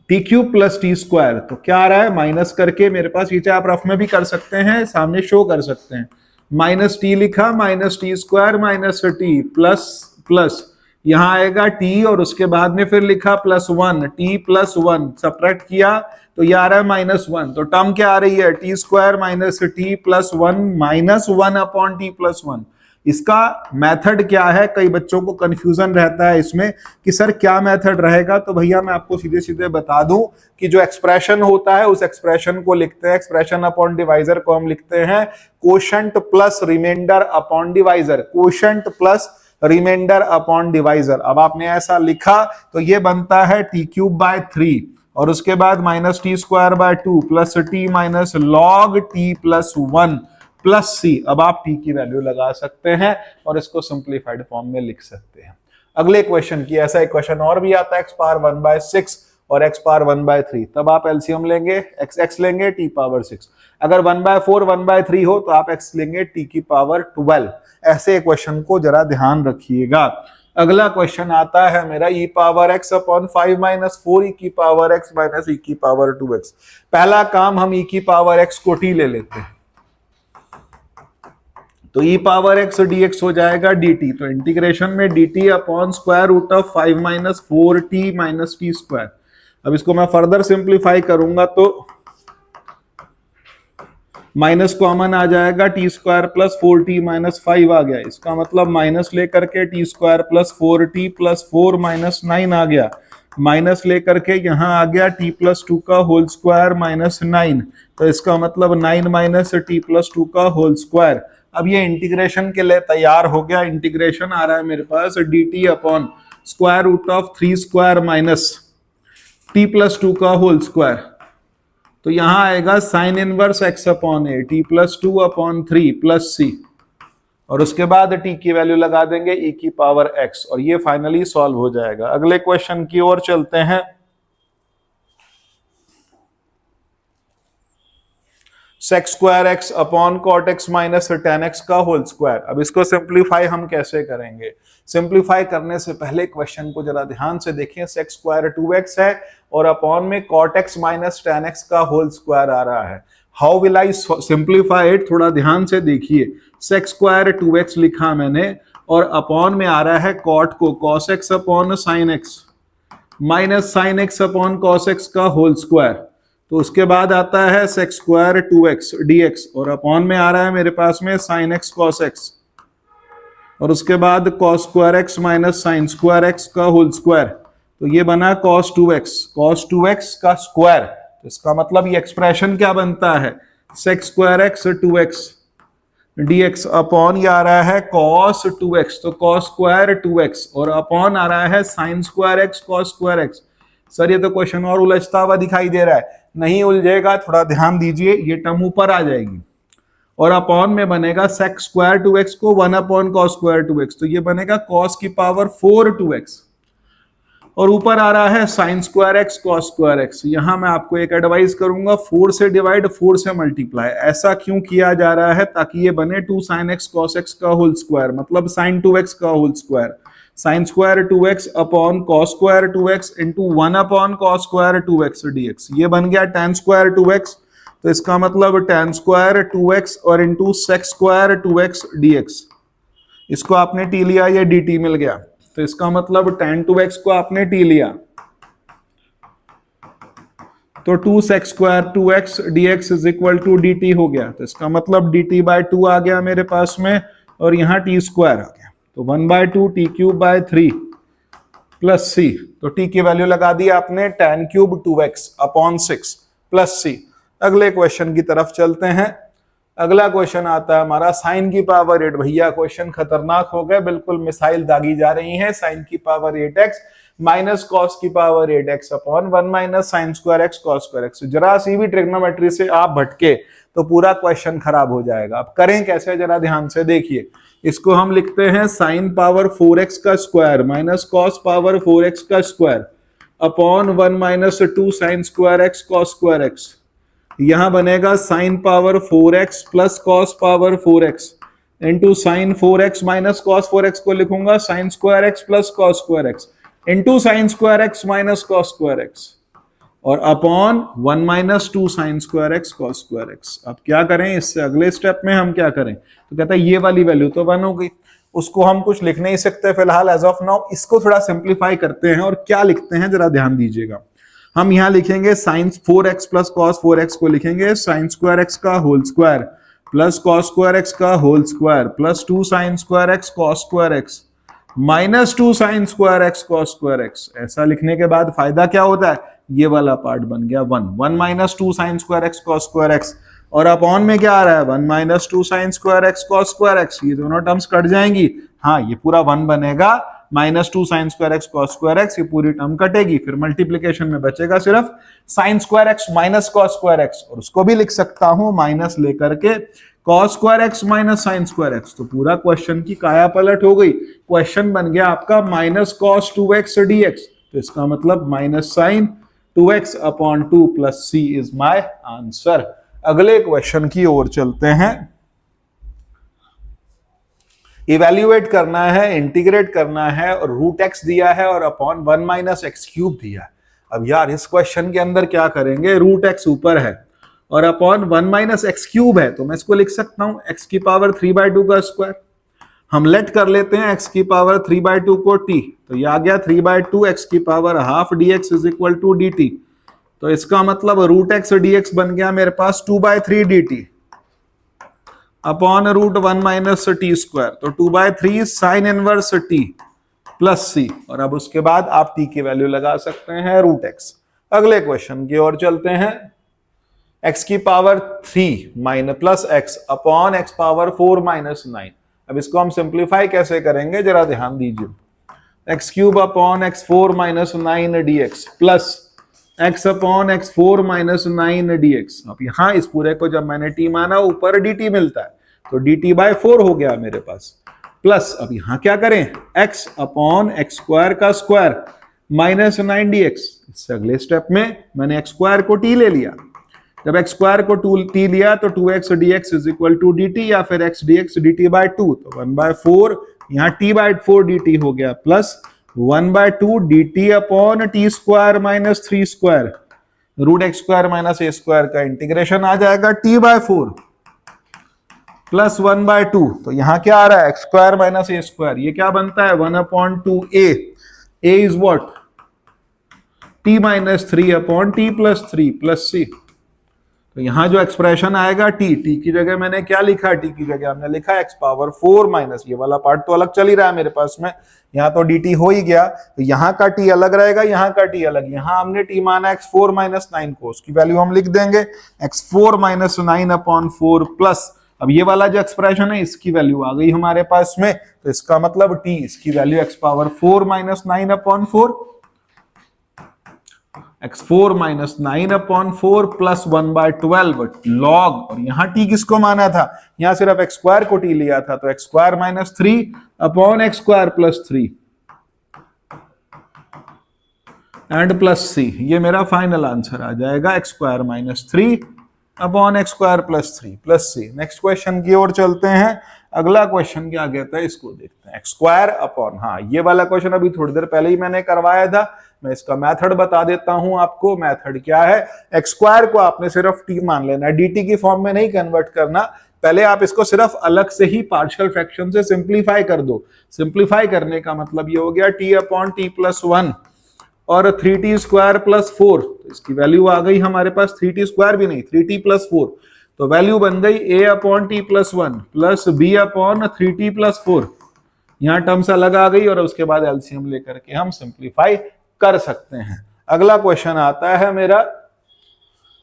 t cube plus t square, तो क्या आ रहा है माइनस करके मेरे पास, ये आप रफ में भी कर सकते हैं, सामने शो कर सकते हैं, माइनस t लिखा minus t square minus t plus यहां आएगा t, और उसके बाद में फिर लिखा प्लस 1, t प्लस 1 सब्ट्रैक्ट किया तो ये आ रहा है माइनस 1, तो टर्म क्या आ रही है t square minus t plus 1 minus 1 upon t plus 1। इसका मेथड क्या है, कई बच्चों को कंफ्यूजन रहता है इसमें कि सर क्या मेथड रहेगा, तो भैया मैं आपको सीधे सीधे बता दूं कि जो एक्सप्रेशन होता है उस एक्सप्रेशन को लिखते हैं, एक्सप्रेशन अपॉन डिवाइजर को हम लिखते हैं quotient plus remainder upon divisor, quotient plus remainder upon divisor. अब आपने ऐसा लिखा तो ये बनता है t क्यूब बाय 3 और उसके बाद minus t square by 2 plus t minus log t plus 1 plus c। अब आप t की वैल्यू लगा सकते हैं और इसको सिंप्लीफाइड फॉर्म में लिख सकते हैं। अगले क्वेश्चन की ऐसा एक क्वेश्चन और भी आता है x पावर 1/6 और x पावर 1/3, तब आप एलसीएम लेंगे, x लेंगे t पावर 6। अगर 1/4 1/3 हो तो आप x लेंगे t की पावर 12। ऐसे क्वेश्चन को जरा ध्यान रखिएगा। अगला क्वेश्चन आता है मेरा e power x upon 5 minus 4 e की पावर x माइनस e की पावर 2x। पहला काम हम e की पावर x को t ले लेते हैं, तो e पावर x dx हो जाएगा dt, तो इंटीग्रेशन में dt upon square root of 5 minus 4t minus T square. अब इसको मैं फर्दर सिंप्लीफाई करूंगा तो माइनस कॉमन आ जाएगा, T square plus 4t minus 5 आ गया। इसका मतलब माइनस लेकर के T square plus 4t plus 4 minus 9 आ गया, माइनस लेकर के यहाँ आ गया t प्लस 2 का होल स्क्वायर माइनस 9, तो इसका मतलब 9 माइनस t प्लस 2 का होल स्क्वायर। अब ये इंटीग्रेशन के लिए तैयार हो गया। इंटीग्रेशन आ रहा है मेरे पास dt upon square root of 3 square minus t plus 2 का होल स्क्वायर, तो यहां आएगा sine inverse x upon a t plus 2 upon 3 plus c, और उसके बाद t की वैल्यू लगा देंगे e की पावर x, और ये फाइनली सॉल्व हो जाएगा। अगले क्वेश्चन की ओर चलते हैं। Sec square x upon cot x minus tan x का होल स्क्वायर। अब इसको सिंप्लीफाई हम कैसे करेंगे? सिंप्लीफाई करने से पहले क्वेश्चन को जरा ध्यान से देखें। सेक स्क्वायर 2x है और अपॉन में cot x minus tan x का होल स्क्वायर आ रहा है। How will I simplify it? थोड़ा ध्यान से देखिए। सेक स्क्वायर 2x लिखा मैंने और अपॉन में आ रहा है कॉट को cos x upon sine x minus sine x upon cos x का होल स्क्वायर, तो उसके बाद आता है सेक स्क्वायर 2x dx और अपॉन में आ रहा है मेरे पास में साइन एक्स कॉस एक्स, और उसके बाद cos square x minus sine square x का होल स्क्वायर, तो ये बना कॉस 2x का स्क्वायर। तो इसका मतलब ये एक्सप्रेशन क्या बनता है? Sec square x 2x dx upon ये आ रहा है कॉस 2x, तो कॉस स्क्वायर 2x और अपॉन आ रहा है sign square x cos square x. Sir ये तो क्वेश्चन और उलझता हुआ दिखाई दे रहा है। नहीं उलझेगा, थोड़ा ध्यान दीजिए। ये टर्म ऊपर आ जाएगी और अपॉन में बनेगा सेक स्क्वायर 2x को 1 अपॉन कॉस स्क्वायर 2x, तो ये बनेगा कॉस की पावर 4 2x, और ऊपर आ रहा है sign square x cos square x. यहां मैं आपको एक एडवाइस करूंगा, 4 से डिवाइड 4 से मल्टीप्लाई। ऐसा क्यों किया जा रहा है? ताकि ये बने 2 साइन एक्स कॉस एक्स का होल स्क्वायर, मतलब साइन 2x का whole square. Sine square 2x upon cos square 2x into 1 upon cos square 2x dx, ये बन गया tan स्क्वायर 2x, तो इसका मतलब tan स्क्वायर 2x और into sec square 2x dx। इसको आपने t लिया, ये dt मिल गया, तो इसका मतलब tan 2x को आपने t लिया तो 2 sec square 2x dx is equal to dt हो गया, तो इसका मतलब dt बाय 2 आ गया मेरे पास में, और यहाँ t स्क्वायर आ गया, तो 1/2 t cube by 3 plus c, तो t की वैल्यू लगा दी आपने tan cube 2x upon 6 plus c। अगले क्वेश्चन की तरफ चलते हैं। अगला क्वेश्चन आता है हमारा साइन की पावर 8। भैया क्वेश्चन खतरनाक हो गए, बिल्कुल मिसाइल दागी जा रही है। साइन की पावर 8x माइनस कॉस की power 8x upon 1 minus sine square x cos square x. जरा सी भी ट्रिग्नोमेट्री से आप भटके तो पूरा क्वेश्चन खराब हो जाएगा। अब करें कैसे? जरा ध्यान से देखिए। इसको हम लिखते हैं साइन पावर 4x का square minus cos power 4x का square upon 1 minus 2 sine square x cos square x. यहां बनेगा sine power 4x plus cos power 4x into sine 4x minus cos 4x को लिखूंगा sine square x plus cos square x into sine square x minus cos square x, और upon 1 minus 2 sine square x cos square x. अब क्या करें? इससे अगले step में हम क्या करें? तो कहता है ये वाली वैल्यू तो 1 हो गई, उसको हम कुछ लिख नहीं सकते फिलहाल एज ऑफ नाउ। इसको थोड़ा सिंप्लीफाई करते हैं, और क्या लिखते हैं जरा ध्यान दीजिएगा। हम यहां लिखेंगे sign 4x plus cos 4x को लिखेंगे साइन स्क्वायर एक्स का whole square plus cos square x का whole square plus 2 sine square x cos square x minus 2 sine square x cos square x. ऐसा लिखने के बाद फायदा क्या होता है? ये वाला पार्ट बन गया 1 minus 2 sine square x cos square x, और अपॉन में क्या आ रहा है? 1 minus 2 sine square x cos square x. ये दोनों टर्म्स कट जाएंगी, हाँ ये पूरा 1 बनेगा, minus 2 sine square x cos square x, ये पूरी टर्म कटेगी, फिर मल्टीप्लीकेशन में बचेगा सिर्फ sign square x minus cos square x, और उसको भी लिख सकता हूं माइनस लेकर के cos square x minus sine square x. तो पूरा क्वेश्चन की काया पलट हो गई। क्वेश्चन बन गया आपका माइनस कॉस 2x dx, तो इसका मतलब minus sine 2x upon 2 plus c is my answer. अगले क्वेश्चन की ओर चलते हैं। इवेल्युएट करना है, इंटीग्रेट करना है, और रूट एक्स दिया है और अपॉन 1 माइनस एक्स क्यूब दिया है। अब यार इस क्वेश्चन के अंदर क्या करेंगे, रूट एक्स ऊपर है और अपॉन 1 माइनस एक्स क्यूब है, तो मैं इसको लिख सकता हूं एक्स की पावर 3/2 का स्क्वायर। हम लेट कर लेते हैं एक्स की पावर 3/2 को t, तो ये आ गया 3/2 एक्स की power half dx is equal to dt। तो इसका मतलब रूट एक्स dx बन गया मेरे पास 2/3 dt upon root 1 minus T square. तो 2/3 sine inverse t plus c, और अब उसके बाद आप t की वैल्यू लगा सकते हैं रूट एक्स। अगले क्वेश्चन की ओर चलते हैं। x की power 3 minus plus x upon x power 4 minus 9। अब इसको हम सिंप्लीफाई कैसे करेंगे जरा ध्यान दीजिए। X cube upon x 4 minus 9 dx plus x upon x 4 minus 9 dx। अब यहां इस पूरे को जब मैंने t माना ऊपर dt मिलता है, तो dt/4 हो गया मेरे पास, प्लस अब यहां क्या करें, x अपॉन एक्स स्क्वायर का स्क्वायर माइनस 9 dx। इससे अगले स्टेप में मैंने एक्स स्क्वायर को t ले लिया। जब एक्स स्क्वायर को t लिया तो 2x dx is equal to dt, या फिर x dx dt/2, तो 1/4 यहाँ t/4 dt हो गया, plus 1/2 dt upon t square minus 3 square root x square minus a square का इंटीग्रेशन आ जाएगा t/4 प्लस 1/2। तो यहां क्या आ रहा है, x square minus a square, ये क्या बनता है 1/2a। a is what, t minus 3 upon t plus 3 plus c। तो यहां जो एक्सप्रेशन आएगा t की जगह मैंने क्या लिखा, t की जगह हमने लिखा x पावर 4 माइनस, ये वाला पार्ट तो अलग चल ही रहा है मेरे पास में, यहाँ तो dt हो ही गया, तो यहाँ का t अलग रहेगा, यहाँ का t अलग। यहाँ हमने t माना x4 माइनस 9 को, उसकी वैल्यू हम लिख देंगे x4 माइनस 9 अपॉन 4 प्लस, अब ये वाला जो एक्सप्रेशन है इसकी वैल्यू आ गई हमारे पास में, तो इसका मतलब t इसकी value x power 4 minus 9 upon 4, x4 minus 9 upon 4 plus 1/12 log, और यहां t किसको माना था, यहां सिर्फ एक्स स्क्वायर को t लिया था, तो x square minus 3 upon x square plus 3 and plus c। ये मेरा फाइनल आंसर आ जाएगा x square minus 3 upon x square plus 3 plus c। Next question की ओर चलते हैं। अगला क्वेश्चन क्या कहता है, इसको देखते हैं। एक्स स्क्वायर अपॉन, हाँ ये वाला क्वेश्चन अभी थोड़ी देर पहले ही मैंने करवाया था, मैं इसका मेथड बता देता हूं आपको। मेथड क्या है, एक्स स्क्वायर को आपने सिर्फ t मान लेना है, dt की फॉर्म में नहीं कन्वर्ट करना। पहले आप इसको सिर्फ अलग से ही पार्शियल फ्रैक्शन से सिंप्लीफाई कर दो। सिंप्लीफाई करने का मतलब ये हो गया t अपॉन t प्लस 1 और 3t स्क्वायर प्लस 4। तो इसकी वैल्यू आ गई हमारे पास 3t स्क्वायर भी नहीं, 3t प्लस 4, तो वैल्यू बन गई a upon t plus 1 plus b upon 3t plus 4। यहाँ टर्म्स अलग आ गई और उसके बाद एलसीएम लेकर के हम सिंप्लीफाई कर सकते हैं। अगला क्वेश्चन आता है मेरा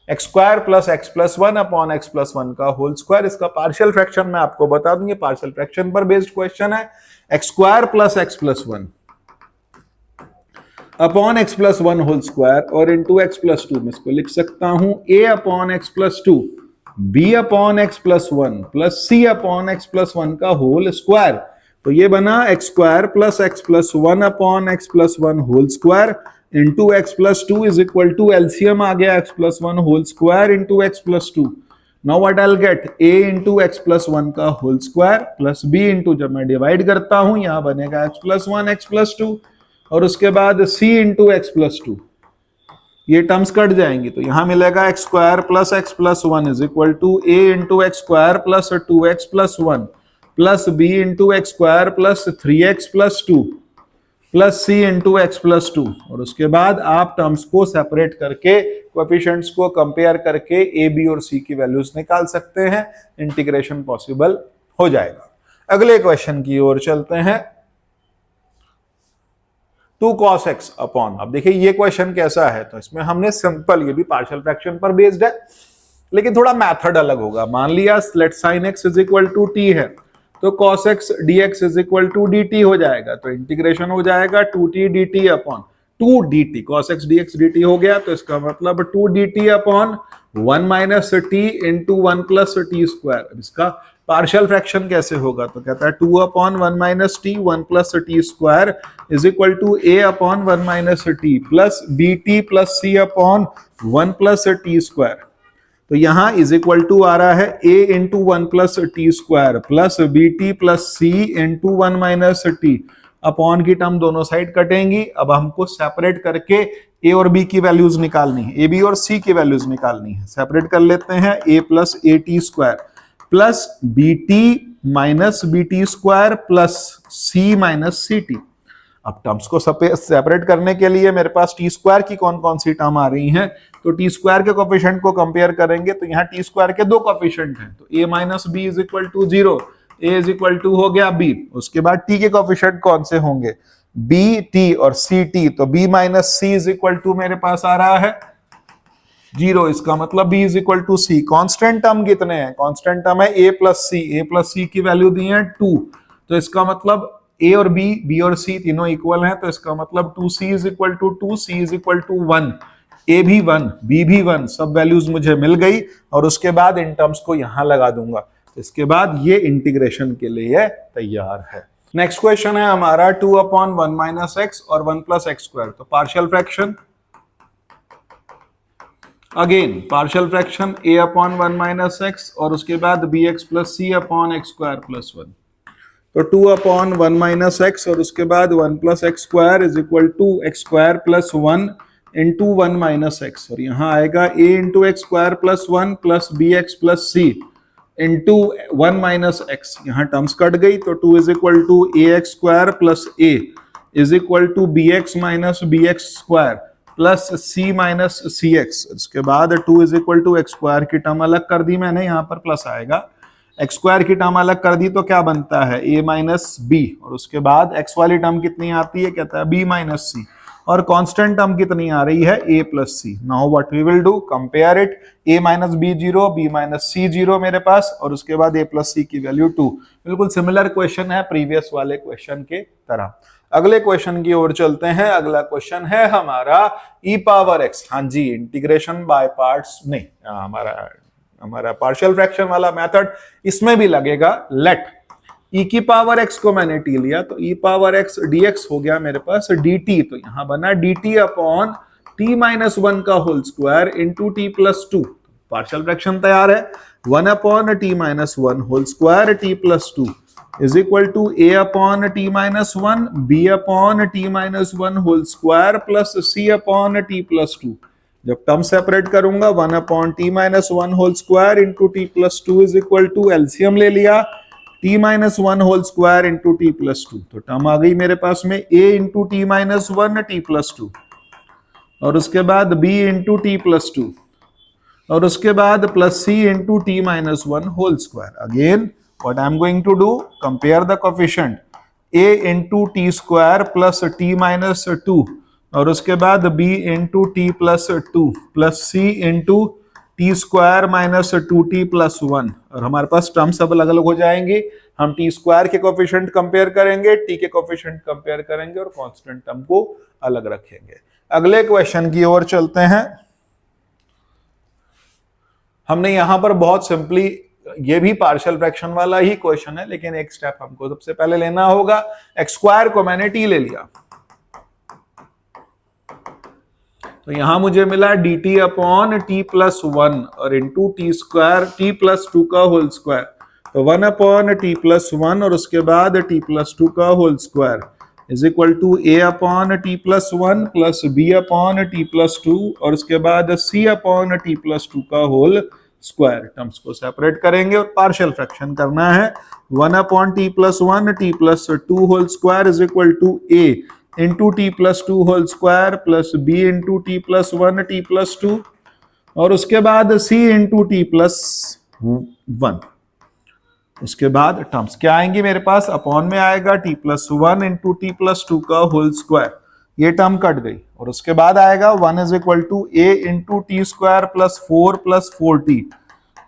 x square plus x plus 1 upon x plus 1 का होल स्क्वायर। इसका पार्शियल फ्रैक्शन मैं आपको बता दूंगी, पार्शियल फ्रैक्शन पर बेस्ड क्वेश्चन है। X square plus x plus 1 upon x plus 1 whole square और इंटू एक्स प्लस 2 में इसको लिख सकता हूं a upon x plus 2 b upon x plus 1 plus c upon x plus 1 का होल स्क्वायर। तो ये बना x square plus x plus 1 upon x plus 1 whole square into x plus 2 is equal to LCM आ गया x plus 1 whole square into x plus 2। Now what I will get, a into x plus 1 का whole square plus b into, जब मैं divide करता हूं यहां बनेगा x plus 1 x plus 2 और उसके बाद c इंटू एक्स प्लस 2, ये टर्म्स कट जाएंगी, तो यहां मिलेगा x square plus x plus 1 is equal to a into x square plus 2x plus 1 plus b into x square plus 3x plus 2 plus c into x plus 2। और उसके बाद आप terms को separate करके कोएफिशिएंट्स को compare करके a b और c की वैल्यूज निकाल सकते हैं, इंटीग्रेशन पॉसिबल हो जाएगा। अगले क्वेश्चन की ओर चलते हैं। 2 cos x अपॉन, अब देखिए ये क्वेश्चन कैसा है, तो इसमें हमने सिंपल, ये भी पार्शियल फ्रैक्शन पर बेस्ड है लेकिन थोड़ा मेथड अलग होगा। मान लिया let sin x is equal to t है, तो cos x dx is equal to dt हो जाएगा, तो इंटीग्रेशन हो जाएगा 2t dt upon 2 dt, cos x dx dt हो गया, तो इसका मतलब 2 dt upon 1 minus t into 1 plus t square. इसका पार्शियल फ्रैक्शन कैसे होगा, तो कहता है 2 upon 1 minus t 1 plus t square is equal to a upon 1 minus T plus b t plus c upon 1 plus t square. तो यहां is equal to आ रहा है a into 1 plus t square plus b t plus c into 1 minus T. Upon की term दोनों side कटेंगी। अब हमको separate करके a और b की वैल्यूज निकालनी है, a b और c की वैल्यूज निकालनी है। सेपरेट कर लेते हैं, a plus a t square plus b t minus b t square plus c minus c t. अब टर्म्स को सेपरेट करने के लिए मेरे पास टी स्क्वायर की कौन कौन सी टर्म आ रही हैं, तो टी स्क्वायर के कोफिशिएंट को कंपेयर करेंगे तो यहाँ टी स्क्वायर के दो कोफिशिएंट हैं, तो a minus b is equal to 0, a is equal to हो गया b। उसके बाद t के कोफिशिएंट कौन से होंगे, b t और c t, तो b minus c is equal to मेरे पास आ रहा है 0, इसका मतलब b is equal to c। Constant term कितने हैं, कांस्टेंट टर्म है a प्लस c की वैल्यू दी है 2, तो इसका मतलब a और b और c तीनों इक्वल हैं, तो इसका मतलब 2c is equal to 2, c is equal to 1, a भी 1, b भी 1, सब वैल्यूज मुझे मिल गई। और उसके बाद इन टर्म्स को यहां लगा दूंगा, इसके बाद ये इंटीग्रेशन के लिए तैयार है। नेक्स्ट क्वेश्चन है हमारा 2 अपॉन 1 माइनस एक्स और 1 प्लस एक्स स्क्वायर। तो partial fraction, again partial fraction a upon 1 minus x और उसके बाद bx plus c upon x square plus 1। तो 2 अपॉन 1 माइनस एक्स और उसके बाद 1 plus x square is equal to x square plus 1 into 1 minus x, और यहाँ आएगा a into x square plus 1 plus b x plus c into 1 minus x. यहाँ terms cut गई, तो 2 is equal to a x square plus a is equal to b x minus b x square plus c minus c x. उसके बाद 2 is equal to x square की term अलग कर दी मैंने, यहाँ पर प्लस आएगा, एक्स स्क्वायर की टर्म अलग कर दी तो क्या बनता है a माइनस बी, और उसके बाद x वाली टर्म कितनी आती है, कहता है b माइनस सी, और कांस्टेंट टर्म कितनी आ रही है a plus c. Now what we will do, compare it, a minus b 0, b minus c 0 मेरे पास, और उसके बाद a प्लस सी की वैल्यू 2। बिल्कुल सिमिलर क्वेश्चन है प्रीवियस वाले क्वेश्चन के तरह। अगले क्वेश्चन की ओर चलते हैं। अगला क्वेश्चन है हमारा e पावर x। हाँ जी, इंटीग्रेशन बाय पार्ट्स नहीं, हमारा पार्शियल फ्रैक्शन वाला मेथड इसमें भी लगेगा। लेट e की पावर x को मैंने t लिया, तो e पावर x dx हो गया मेरे पास dt, तो यहां बना dt अपॉन t माइनस 1 का whole square into t plus 2। Partial fraction तैयार है, 1 upon t minus 1 whole square t plus 2 is equal to a upon t minus 1 b upon t minus 1 whole square plus c upon t plus 2। जब term separate करूंगा 1 upon t minus 1 whole square into t plus 2 is equal to, LCM ले लिया, t minus 1 whole square into t plus 2, तो term आ गई मेरे पास में a into t minus 1 t plus 2, और उसके बाद b इंटू टी प्लस 2, और उसके बाद plus c into t minus 1 whole square. Again what I am going to do, compare the coefficient a into T square plus t minus 2, और उसके बाद b into t plus 2 plus c into T square minus 2t plus 1, और हमारे पास term सब अलग अलग हो जाएंगे। हम टी स्क्वायर के कोफिशिएंट कंपेयर करेंगे, टी के कोफिशिएंट कंपेयर करेंगे और कांस्टेंट टर्म को अलग रखेंगे। अगले क्वेश्चन की ओर चलते हैं। हमने यहां पर बहुत सिंपली, ये भी पार्शियल फ्रैक्शन वाला ही क्वेश्चन है, लेकिन एक स्टेप हमको सबसे पहले लेना होगा। एक्स स्क्वायर को मैंने टी ले लिया, तो यहां मुझे मिला dt अपॉन टी प्लस 1 और into T square T plus 2 का होल स्क्वायर, तो 1 अपॉन टी प्लस 1 और उसके बाद टी प्लस 2 का whole square is equal to a upon t plus 1 plus b upon t plus 2 और उसके बाद c अपॉन टी प्लस 2 का होल स्क्वायर। टर्म्स को सेपरेट करेंगे और पार्शियल फ्रैक्शन करना है। 1 upon t plus 1 t plus 2 whole square is equal to a into t plus 2 whole square plus b into t plus 1 t plus 2 और उसके बाद c into t plus 1। उसके बाद टर्म्स क्या आएंगी मेरे पास, अपॉन में आएगा t plus 1 into t plus 2 का होल स्क्वायर, ये टर्म कट गई, और उसके बाद आएगा 1 is equal to a into T square plus 4t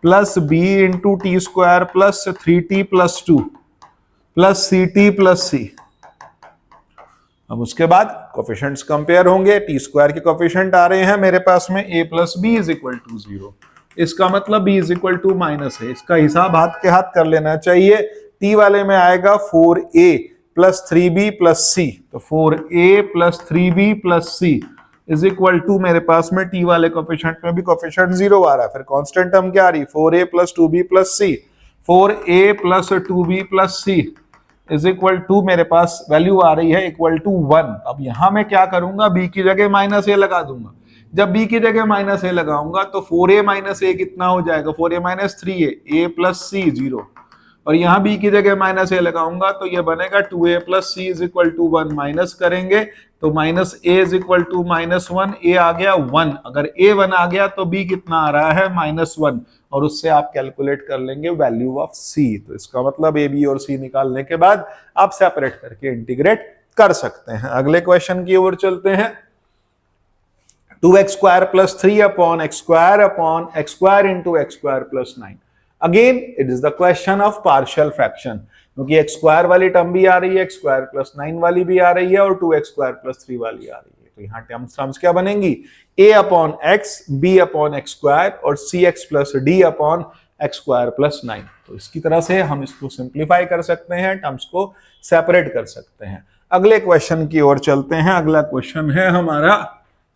plus b into T square plus 3t plus 2 plus ct plus c। अब उसके बाद कोफिशिएंट्स कंपेयर होंगे। टी स्क्वायर के कोफिशिएंट आ रहे हैं मेरे पास में a plus b is equal to 0, इसका मतलब b is equal to minus है। इसका हिसाब हाथ के हाथ कर लेना चाहिए। t वाले में आएगा 4a plus 3b plus c, तो 4a plus 3b plus c is equal to, मेरे पास में t वाले कोफिशिएंट में भी कोफिशिएंट 0 आ रहा है, फिर कांस्टेंट टर्म क्या आ रही, 4a plus 2b plus c, 4a plus 2b plus c is equal to, मेरे पास वैल्यू आ रही है इक्वल टू 1। अब यहां मैं क्या करूंगा, b की जगह माइनस a लगा दूंगा। जब b की जगह माइनस a लगाऊंगा तो 4a माइनस a कितना हो जाएगा, 4a minus 3a, a plus c 0, और यहां b की जगह माइनस a लगाऊंगा तो ये बनेगा 2a plus c is equal to 1। Minus करेंगे तो minus a is equal to minus 1, a आ गया 1, अगर a 1 आ गया तो b कितना आ रहा है, माइनस 1, और उससे आप कैलकुलेट कर लेंगे वैल्यू ऑफ c। तो इसका मतलब a b और c निकालने के बाद आप सेपरेट करके इंटीग्रेट कर सकते हैं। अगले क्वेश्चन की ओर चलते हैं। 2x square plus 3 upon x square into x square plus 9। Again it is the question of partial fraction, क्योंकि एक्स स्क्वायर वाली टर्म भी आ रही है, एक्स स्क्वायर प्लस 9 वाली भी आ रही है, और 2x स्क्वायर प्लस 3 वाली आ रही है। तो यहाँ टर्म्स क्या बनेंगी, a upon x, b upon x square, और cx plus d upon x square plus 9। तो इसकी तरह से हम इसको सिंप्लीफाई कर सकते हैं, टर्म्स को सेपरेट कर सकते हैं। अगले क्वेश्चन की ओर चलते हैं। अगला क्वेश्चन है हमारा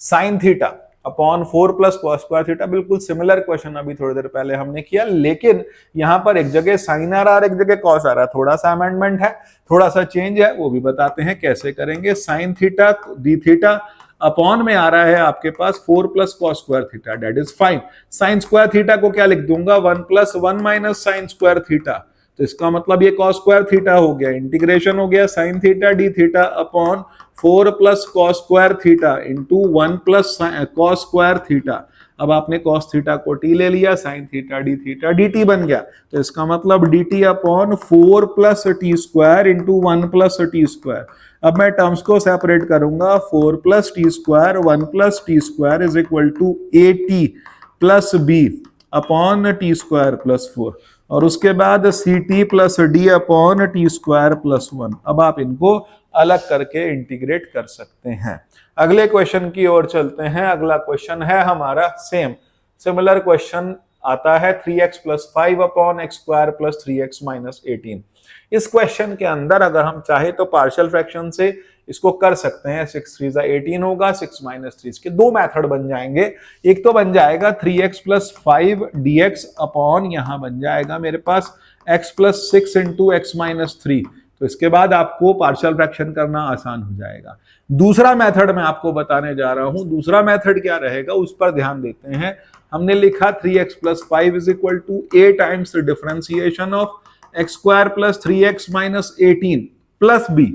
sine theta upon 4 plus cos square theta. बिल्कुल सिमिलर क्वेश्चन अभी थोड़ी देर पहले हमने किया, लेकिन यहां पर एक जगह साइन आ रहा है, एक जगह कॉस आ रहा है, थोड़ा सा अमेंडमेंट है, थोड़ा सा चेंज है, वो भी बताते हैं कैसे करेंगे। Sine theta d theta upon में आ रहा है आपके पास 4 plus cos square theta, that is fine. Sine square theta को क्या लिख दूंगा, 1 plus 1 minus sine square theta, तो इसका मतलब ये कॉस स्क्वायर थीटा हो गया, इंटीग्रेशन हो गया sine theta d theta upon 4 plus cos square theta into 1 plus cos square theta. अब आपने कॉस थीटा को टी ले लिया, साइन थीटा डी टी बन गया, तो इसका मतलब d T upon 4 plus t square into 1 plus t square. अब मैं टर्म्स को सेपरेट करूंगा, 4 plus t square 1 plus t square is equal to a t plus b upon t square plus 4, और उसके बाद c t plus d upon t square plus 1। अब आप इनको अलग करके इंटीग्रेट कर सकते हैं। अगले क्वेश्चन की ओर चलते हैं। अगला क्वेश्चन है हमारा सिमिलर क्वेश्चन आता है 3x plus 5 upon x square plus 3x minus 18। इस क्वेश्चन के अंदर अगर हम चाहे तो पार्शियल फ्रैक्शन से इसको कर सकते हैं। 6 3 18 होगा, 6 माइनस 3, इसके दो मेथड बन जाएंगे। एक तो बन जाएगा 3x प्लस 5 dx अपॉन, यहां बन जाएगा मेरे पास x plus 6 into x minus 3। तो इसके बाद आपको पार्शियल फ्रैक्शन करना आसान हो जाएगा। दूसरा मेथड मैं आपको बताने जा रहा हूं। दूसरा मेथड क्या रहेगा उस पर ध्यान देते हैं। हमने लिखा 3x plus 5 is equal to a times differentiation of x square plus 3x minus 18 plus b।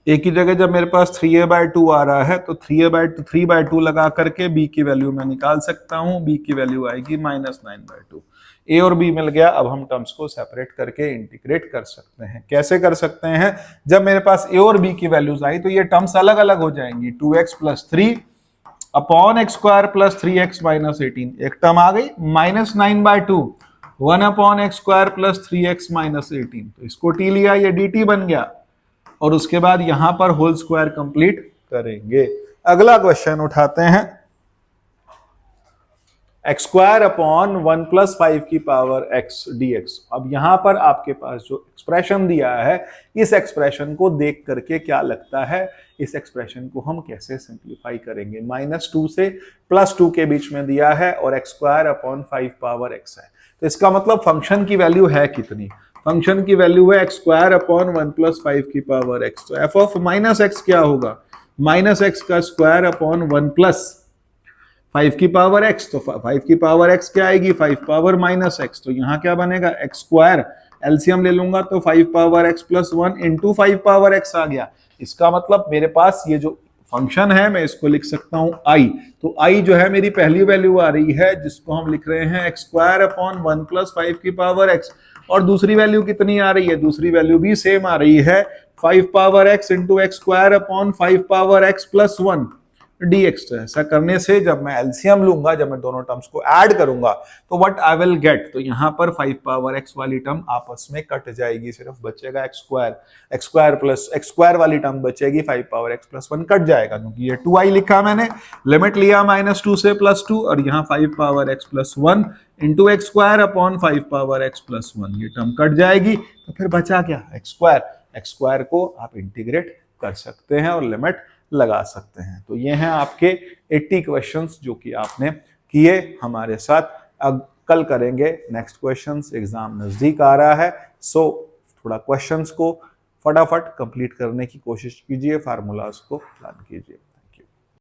एक ही जगह जब मेरे पास 3a/2 आ रहा है तो 3/2 लगा करके b की वैल्यू मैं निकाल सकता हूं। b की वैल्यू आएगी -9/2। a और b मिल गया। अब हम टर्म्स को सेपरेट करके इंटीग्रेट कर सकते हैं। कैसे कर सकते हैं, जब मेरे पास a और b की वैल्यूज आई तो ये टर्म्स अलग अलग हो जाएंगी। 2x plus 3 upon x square plus 3x minus 18, एक टर्म आ गई -9/2, 1 upon x square plus 3x minus 18, तो इसको t लिया, ये dt बन गया, और उसके बाद यहां पर होल स्क्वायर कंप्लीट करेंगे। अगला क्वेश्चन उठाते हैं। एक्स स्क्वायर अपॉन 1 प्लस 5 की पावर x dx। अब यहां पर आपके पास जो एक्सप्रेशन दिया है, इस एक्सप्रेशन को देख करके क्या लगता है, इस एक्सप्रेशन को हम कैसे सिंप्लीफाई करेंगे। -2 से +2 के बीच में दिया है और x square upon 5 power x है, तो इसका मतलब फंक्शन की वैल्यू है कितनी, फंक्शन की वैल्यू है एक्स स्क्वायर अपॉन 1 प्लस 5 की पावर x। तो f ऑफ माइनस एक्स क्या होगा, -x का स्क्वायर अपॉन 1 प्लस 5 की पावर x। तो 5 की पावर x क्या आएगी, 5 पावर -x। तो यहाँ क्या बनेगा, x स्क्वायर, एलसीएम ले लूंगा तो 5 power x plus 1 into 5 power x आ गया। इसका मतलब मेरे पास ये जो फंक्शन है मैं इसको लिख सकता हूं i। तो i जो है मेरी पहली वैल्यू आ रही है, जिसको हम लिख रहे हैं एक्स स्क्वायर अपॉन 1 प्लस 5 की पावर x, और दूसरी वैल्यू कितनी आ रही है, दूसरी वैल्यू भी सेम आ रही है 5 power x into x square upon 5 power x plus 1 dx। तो ऐसा करने से जब मैं एलसीएम लूंगा, जब मैं दोनों टर्म्स को ऐड करूंगा तो व्हाट आई विल गेट, तो यहां पर 5 पावर x वाली टर्म आपस में कट जाएगी, सिर्फ बचेगा x square plus x square वाली टर्म बचेगी, 5 पावर x प्लस 1 कट जाएगा क्योंकि ये 2i लिखा मैंने, लिमिट लिया -2 से +2 और यहाँ 5 power x plus 1 into x square upon 5 power x plus 1, ये टर्म कट जाएगी। तो फिर बचा क्या, x स्क्वायर को आप इंटीग्रेट कर सकते हैं और लिमिट लगा सकते हैं। तो ये हैं आपके 80 क्वेश्चंस जो कि आपने किए हमारे साथ। अब कल करेंगे नेक्स्ट क्वेश्चंस, एग्जाम नजदीक आ रहा है, सो थोड़ा क्वेश्चंस को फटाफट कंप्लीट करने की कोशिश कीजिए, फार्मूलाज को प्लान कीजिए।